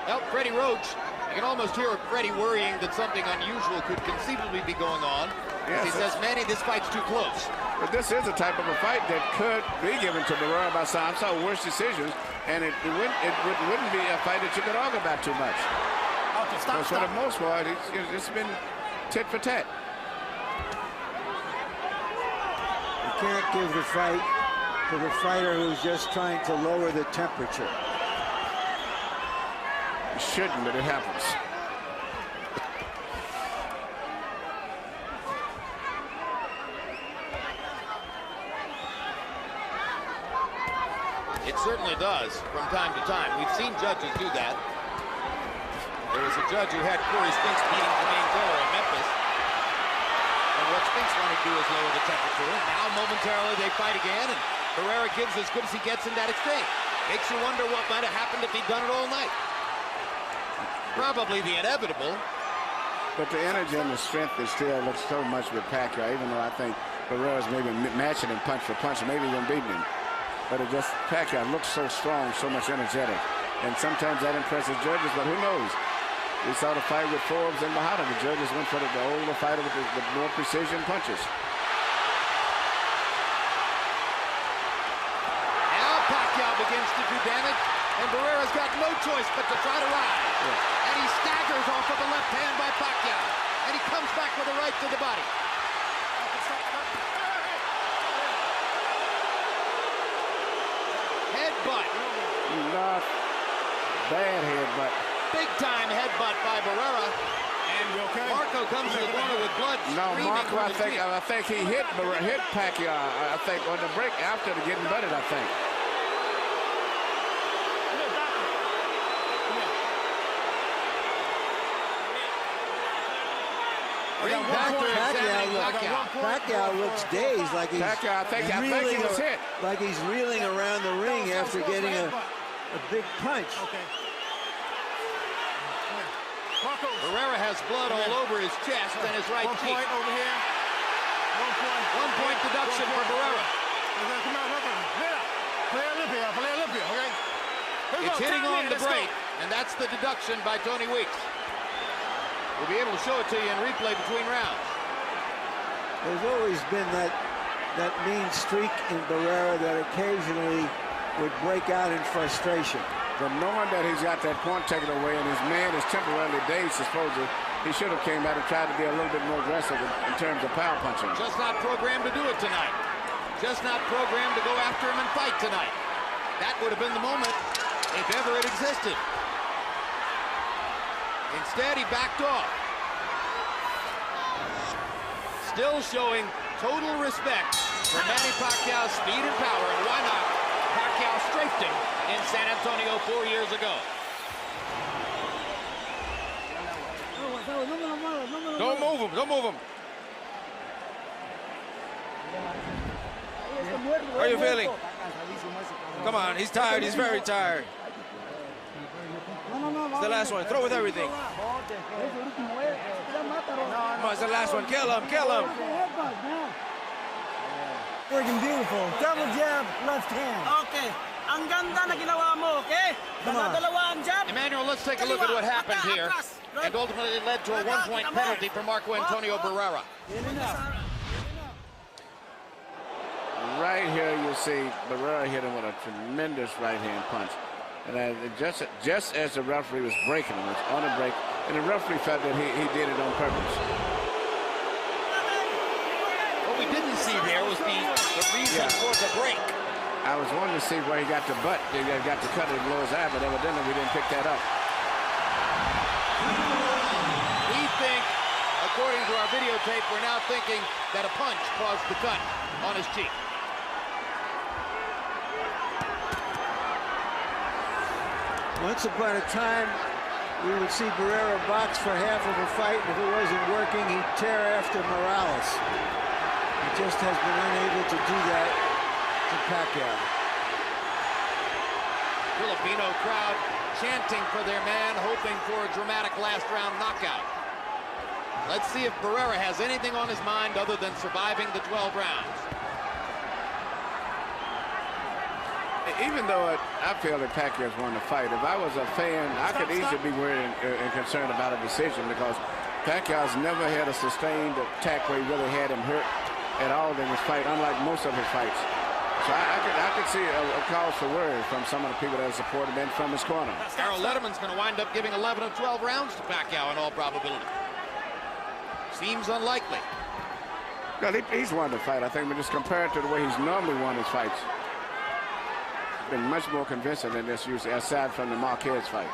Well, Freddie Roach, you can almost hear Freddie worrying that something unusual could conceivably be going on. Yes, he says, Manny, this fight's too close. But this is a type of a fight that could be given to Barrera by some worse decisions, and it wouldn't be a fight that you could argue about too much. Okay, stop. For the most part, it's been tit for tat. You can't give the fight to the fighter who's just trying to lower the temperature. You shouldn't, but it happens. It certainly does from time to time. We've seen judges do that. There was a judge who had Corey Spinks beating Jermaine Taylor in Memphis. And what Spinks wanted to do is lower the temperature. And now momentarily they fight again, and Barrera gives as good as he gets in that exchange. Makes you wonder what might have happened if he'd done it all night. Probably the inevitable. But the energy and the strength is still looks so much with Pacquiao, even though I think Barrera's maybe matching him punch for punch, and maybe even beating him. But it just, Pacquiao looks so strong, so much energetic. And sometimes that impresses judges, but who knows? We saw the fight with Forbes and Mahada. The judges went for the older fighter with more precision punches. Now Pacquiao begins to do damage, and Barrera's got no choice but to try to rise. Yeah. And he staggers off of a left hand by Pacquiao. And he comes back with a right to the body. Headbutt. Not bad headbutt. Big time headbutt by Barrera. And Marco comes to the corner with blood. No, Marco, I think he hit Pacquiao. I think on the break after the getting butted, I think. Pacquiao looks dazed, like he's I think he was hit. Like he's reeling around the ring after getting a big punch. Barrera has blood all over his chest and his right cheek. 1 point over here. 1 point deduction for Barrera. It's hitting on the break, and that's the deduction by Tony Weeks. We'll be able to show it to you in replay between rounds. There's always been that mean streak in Barrera that occasionally would break out in frustration. But knowing that he's got that point taken away and his man is temporarily dazed, supposedly, he should have came out and tried to be a little bit more aggressive in terms of power punching. Just not programmed to do it tonight. Just not programmed to go after him and fight tonight. That would have been the moment if ever it existed. Instead, he backed off. Still showing total respect for Manny Pacquiao's speed and power, and why not? Pacquiao strafed him in San Antonio 4 years ago. Don't move him, don't move him. How are you feeling? Come on, he's tired, he's very tired. It's the last one, throw with everything. Come on, it's the last one, kill him, kill him. Working beautiful. Double jab, left hand. Okay. Ang ganda na ginawa mo, okay? Dalawa ang jab. Emmanuel, let's take a look at what happened here. And ultimately led to a 1-point penalty for Marco Antonio Barrera. Right here, you see Barrera hit him with a tremendous right-hand punch. And just as the referee was breaking him, it was on a break, and the referee felt that he did it on purpose. What we didn't see there was the reason for the break. I was wanting to see where he got the butt. He got the cut below his eye, but evidently we didn't pick that up. We think, according to our videotape, we're now thinking that a punch caused the cut on his cheek. Once upon a time, we would see Barrera box for half of a fight, and if it wasn't working, he'd tear after Morales. He just has been unable to do that to Pacquiao. Filipino crowd chanting for their man, hoping for a dramatic last round knockout. Let's see if Barrera has anything on his mind other than surviving the 12 rounds. Even though I feel that Pacquiao's won the fight, if I was a fan, I could easily be worried and concerned about a decision, because Pacquiao's never had a sustained attack where he really had him hurt at all in his fight, unlike most of his fights. So I could see a cause for worry from some of the people that support him and from his corner. Harold Letterman's going to wind up giving 11 of 12 rounds to Pacquiao in all probability. Seems unlikely. No, he's won the fight, I think, but just compared to the way he's normally won his fights, he's been much more convincing than this usually, aside from the Marquez fight.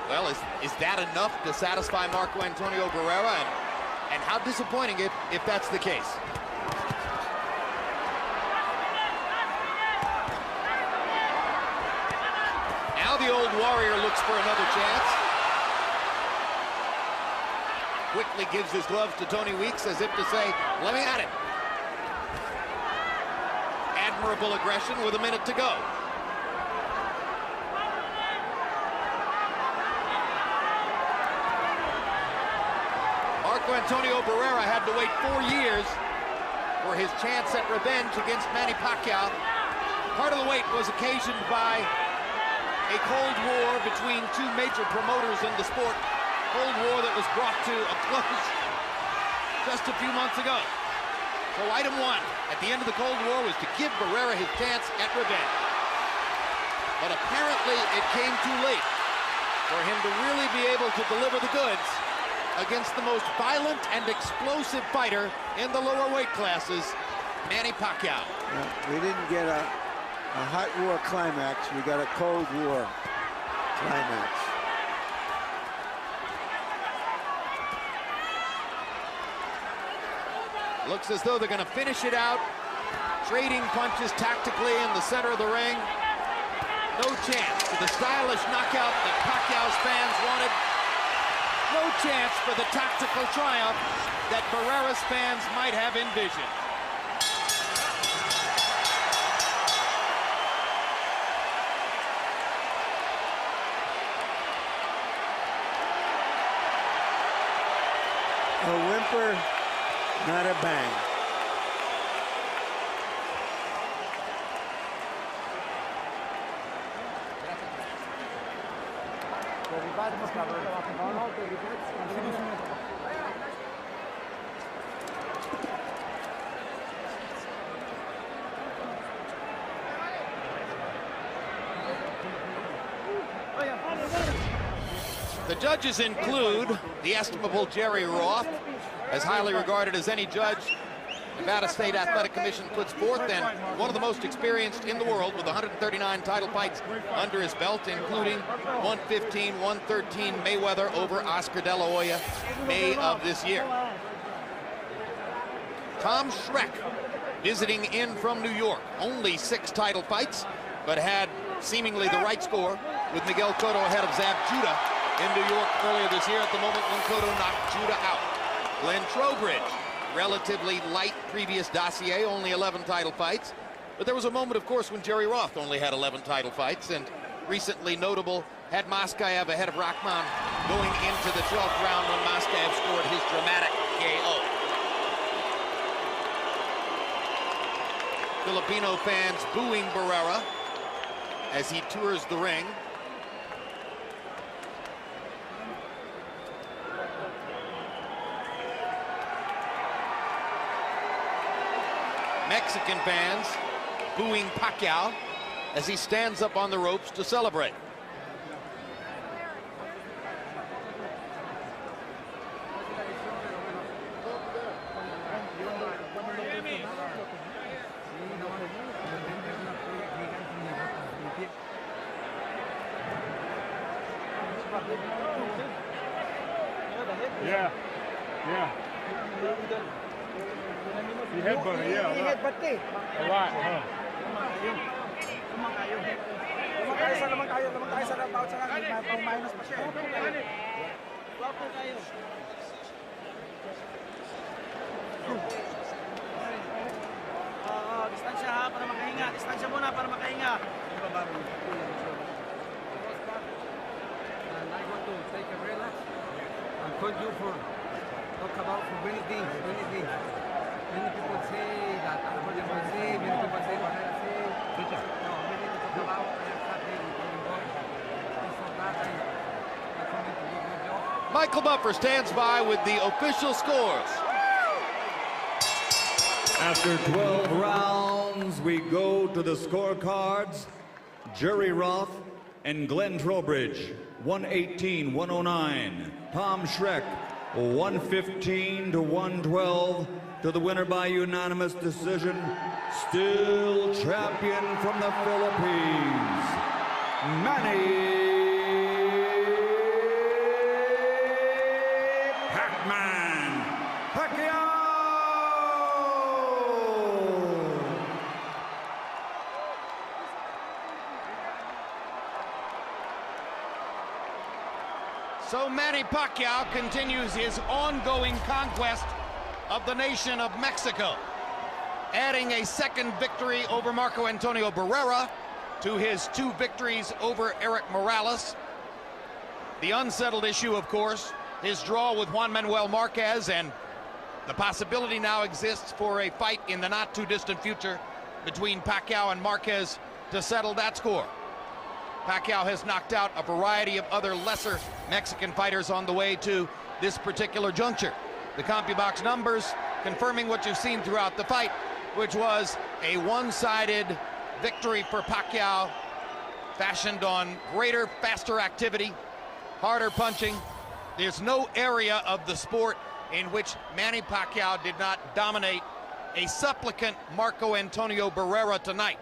Well, is that enough to satisfy Marco Antonio Barrera? And how disappointing if that's the case. Now the old warrior looks for another chance. Quickly gives his gloves to Tony Weeks as if to say, let me at it. Admirable aggression with a minute to go. Marco Antonio Barrera had to wait 4 years for his chance at revenge against Manny Pacquiao. Part of the wait was occasioned by a Cold War between two major promoters in the sport. Cold War that was brought to a close just a few months ago. So item one at the end of the Cold War was to give Barrera his chance at revenge. But apparently it came too late for him to really be able to deliver the goods against the most violent and explosive fighter in the lower weight classes, Manny Pacquiao. No, we didn't get a hot war climax. We got a Cold War climax. Looks as though they're going to finish it out, trading punches tactically in the center of the ring. No chance for the stylish knockout that Pacquiao's fans wanted. No chance for the tactical triumph that Barrera's fans might have envisioned. A whimper, not a bang. The judges include the estimable Jerry Roth, as highly regarded as any judge Nevada State Athletic Commission puts forth, and one of the most experienced in the world with 139 title fights under his belt, including 115, 113 Mayweather over Oscar De La Hoya, May of this year. Tom Schreck, visiting in from New York, only 6 title fights, but had seemingly the right score with Miguel Cotto ahead of Zab Judah in New York earlier this year at the moment when Cotto knocked Judah out. Glenn Trowbridge, relatively light previous dossier, only 11 title fights. But there was a moment, of course, when Jerry Roth only had 11 title fights, and recently notable had Moskaev ahead of Rahman going into the 12th round when Moskaev scored his dramatic KO. Filipino fans booing Barrera as he tours the ring. Mexican fans booing Pacquiao as he stands up on the ropes to celebrate. Yeah. He headbutted, yeah. A lot, huh? Lamang tayo sa bawat sarang. May minus pa siya. Wapo kayo. Distansya ha, para makahinga. Distansya muna para makahinga. And I want to take a relax and call you for talk about for many things. Many people say that Barrera say, many people say Barrera say. No, many people talk about I am happy with Golden Boy. And for that I come in to do a good job. Michael Buffer stands by with the official scores. After 12 rounds, we go to the scorecards. Jerry Roth and Glenn Trowbridge, 118-109. Tom Schreck, 115-112. To the winner by unanimous decision, still champion from the Philippines, Manny Pacquiao! So Manny Pacquiao continues his ongoing conquest of the nation of Mexico, adding a second victory over Marco Antonio Barrera to his 2 victories over Eric Morales. The unsettled issue, of course, his draw with Juan Manuel Marquez, and the possibility now exists for a fight in the not too distant future between Pacquiao and Marquez to settle that score. Pacquiao has knocked out a variety of other lesser Mexican fighters on the way to this particular juncture. The CompuBox numbers confirming what you've seen throughout the fight, which was a one-sided victory for Pacquiao, fashioned on greater, faster activity, harder punching. There's no area of the sport in which Manny Pacquiao did not dominate a supplicant Marco Antonio Barrera tonight.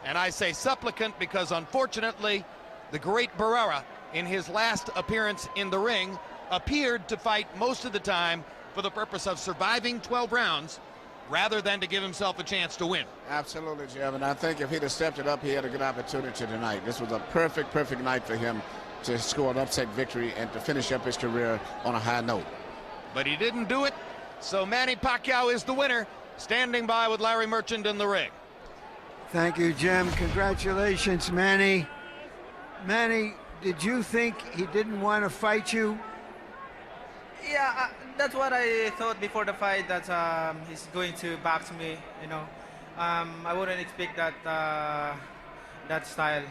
And I say supplicant because, unfortunately, the great Barrera, in his last appearance in the ring, appeared to fight most of the time for the purpose of surviving 12 rounds rather than to give himself a chance to win. Absolutely, Jim. And I think if he'd have stepped it up, he had a good opportunity tonight. This was a perfect night for him to score an upset victory and to finish up his career on a high note. But he didn't do it, so Manny Pacquiao is the winner, standing by with Larry Merchant in the ring. Thank you, Jim. Congratulations, Manny. Manny, did you think he didn't want to fight you? Yeah, that's what I thought before the fight, that he's going to box me, you know. I wouldn't expect that that style.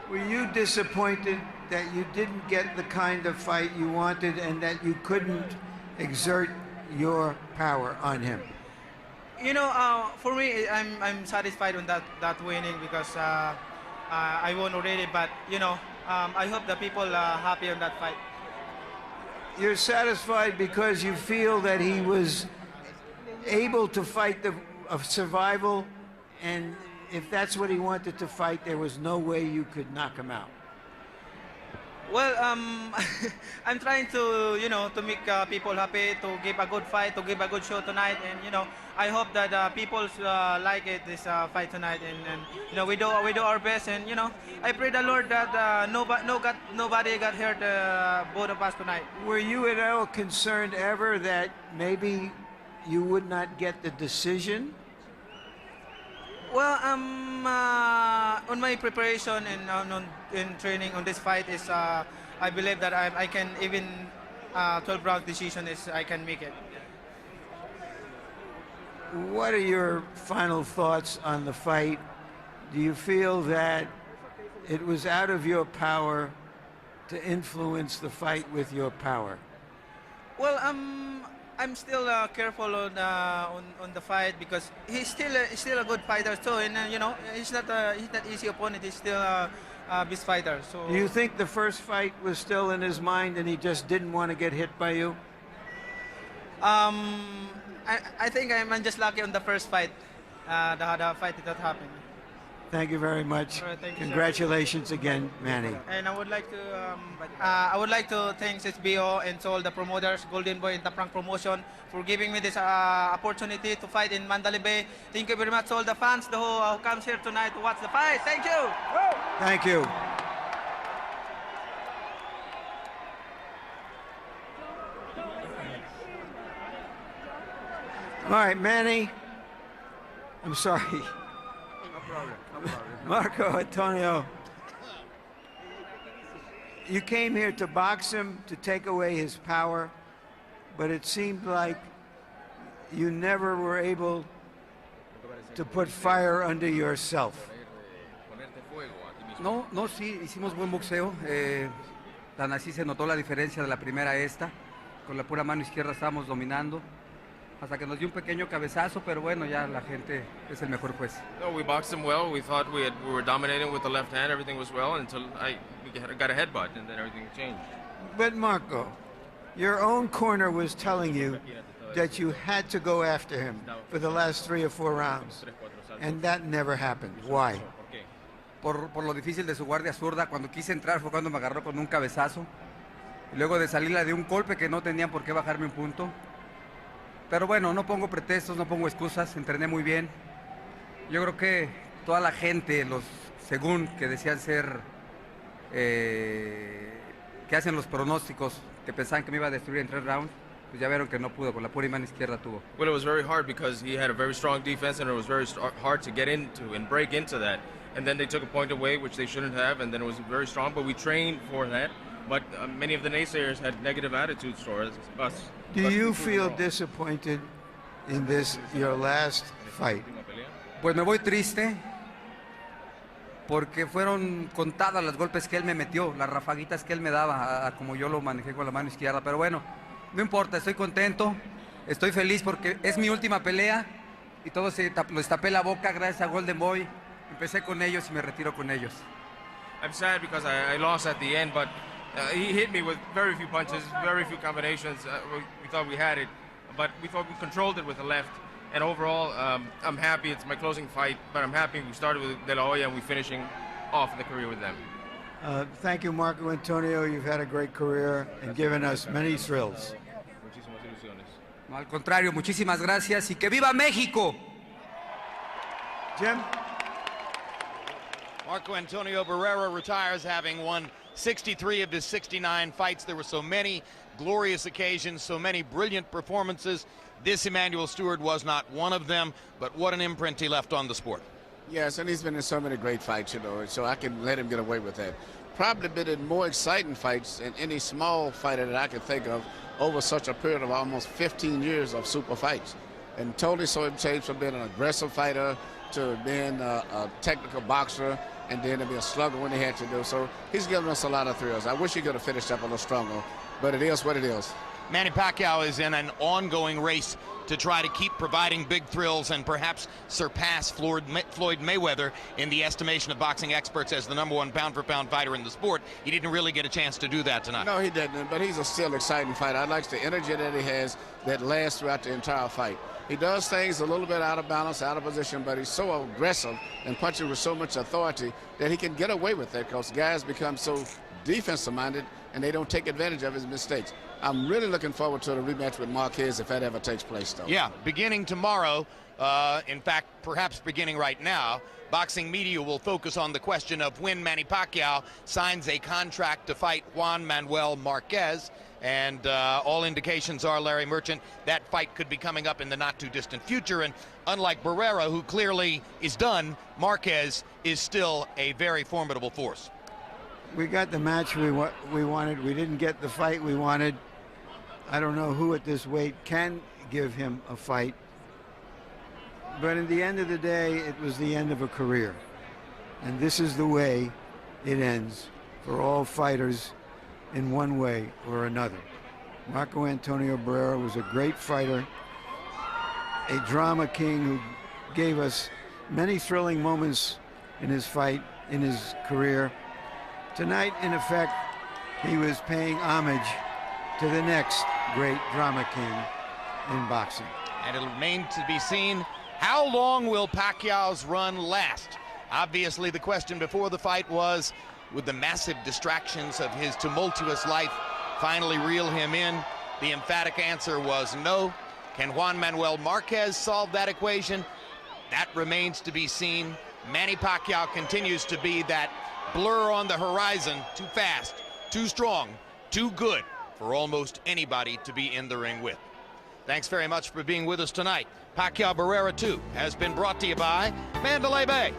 Were you disappointed that you didn't get the kind of fight you wanted and that you couldn't exert your power on him? You know, for me, I'm satisfied on that winning because I won already. But you know, I hope the people are happy on that fight. You're satisfied because you feel that he was able to fight of survival, and if that's what he wanted to fight, there was no way you could knock him out. Well, I'm trying to, you know, to make people happy, to give a good fight, to give a good show tonight, and you know, I hope that people like it, this fight tonight, and you know, we do our best, and you know, I pray the Lord that nobody got hurt, both of us tonight. Were you at all concerned ever that maybe you would not get the decision? Well, on my preparation and in training on this fight is I believe that I can even 12-round decision is I can make it. What are your final thoughts on the fight? Do you feel that it was out of your power to influence the fight with your power? Well, I'm still careful on the fight because he's still a good fighter too, and you know, he's not easy opponent. He's still a best fighter. So. Do you think the first fight was still in his mind and he just didn't want to get hit by you? I think I'm just lucky on the first fight, the fight that happened. Thank you very much. Right, thank you, congratulations again, Manny. And I would like to thank SBO and to all the promoters, Golden Boy and the Prank Promotion, for giving me this opportunity to fight in Mandalay Bay. Thank you very much to all the fans who comes here tonight to watch the fight. Thank you. Thank you. All right, Manny. I'm sorry. No problem. No problem. Marco Antonio. You came here to box him, to take away his power, but it seemed like you never were able to put fire under yourself. No, sí, hicimos buen boxeo. Tan así se notó la diferencia de la primera a esta. Con la pura mano izquierda estábamos dominando. Hasta que nos dio un pequeño cabezazo, pero bueno, ya la gente es el mejor juez. No, we boxed him well. We thought we were dominating with the left hand. Everything was well until we got a headbutt, and then everything changed. But Marco, your own corner was telling you that you had to go after him for the last 3 or 4 rounds, and that never happened. Why? Por lo difícil de su guardia zurda, cuando quise entrar fue cuando me agarró con un cabezazo. Y luego de salirla de un golpe que no tenían por qué bajarme un punto. Pero bueno, no pongo pretextos, no pongo excusas, entrené muy bien. Yo creo que toda la gente, los según que decían ser, que hacen los pronósticos, que pensaban que me iba a destruir en 3 rounds, pues ya vieron que no pudo, con la pura mano izquierda tuvo. Well, it was very hard because he had a very strong defense, and it was very hard to get into and break into that. And then they took a point away, which they shouldn't have, and then it was very strong, but we trained for that. But many of the naysayers had negative attitudes towards us. Do you feel disappointed in this, your last fight? Pues me voy triste porque fueron contadas los golpes que él me metió, las rafaguitas que él me daba, como yo lo manejé con la mano izquierda. Pero bueno, no importa, estoy contento, estoy feliz porque es mi última pelea y todos les tapé la boca gracias a Golden Boy. Empecé con ellos y me retiro con ellos. I'm sad because I lost at the end, but he hit me with very few punches, very few combinations. We thought we had it, but we thought we controlled it with the left. And overall, I'm happy. It's my closing fight, but I'm happy we started with De La Hoya and we're finishing off the career with them. Thank you, Marco Antonio. You've had a great career and given us many thrills. No, al contrario, muchísimas gracias y que viva México. Jim? Marco Antonio Barrera retires having won 63 of his 69 fights. There were so many glorious occasions, so many brilliant performances. This Emmanuel Stewart was not one of them, but what an imprint he left on the sport. Yes, and he's been in so many great fights, you know, so I can let him get away with that. Probably been in more exciting fights than any small fighter that I can think of over such a period of almost 15 years of super fights. And totally saw him change from being an aggressive fighter to being a technical boxer, and then to be a slugger when he had to do. So he's given us a lot of thrills. I wish he could have finished up a little stronger, but it is what it is. Manny Pacquiao is in an ongoing race to try to keep providing big thrills and perhaps surpass Floyd Mayweather in the estimation of boxing experts as the #1 pound-for-pound fighter in the sport. He didn't really get a chance to do that tonight. No, he didn't, but he's a still exciting fighter. I like the energy that he has that lasts throughout the entire fight. He does things a little bit out of balance, out of position, but he's so aggressive and punching with so much authority that he can get away with that because guys become so defensive-minded and they don't take advantage of his mistakes. I'm really looking forward to the rematch with Marquez if that ever takes place, though. Yeah, beginning tomorrow, in fact, perhaps beginning right now, boxing media will focus on the question of when Manny Pacquiao signs a contract to fight Juan Manuel Marquez. And all indications are, Larry Merchant, that fight could be coming up in the not-too-distant future. And unlike Barrera, who clearly is done, Marquez is still a very formidable force. We got the match we wanted. We didn't get the fight we wanted. I don't know who at this weight can give him a fight. But at the end of the day, it was the end of a career. And this is the way it ends for all fighters in one way or another. Marco Antonio Barrera was a great fighter, a drama king who gave us many thrilling moments in his fight, in his career. Tonight, in effect, he was paying homage to the next great drama king in boxing. And it'll remain to be seen, how long will Pacquiao's run last? Obviously, the question before the fight was, would the massive distractions of his tumultuous life finally reel him in? The emphatic answer was no. Can Juan Manuel Marquez solve that equation? That remains to be seen. Manny Pacquiao continues to be that blur on the horizon, too fast, too strong, too good for almost anybody to be in the ring with. Thanks very much for being with us tonight. Pacquiao Barrera 2 has been brought to you by Mandalay Bay.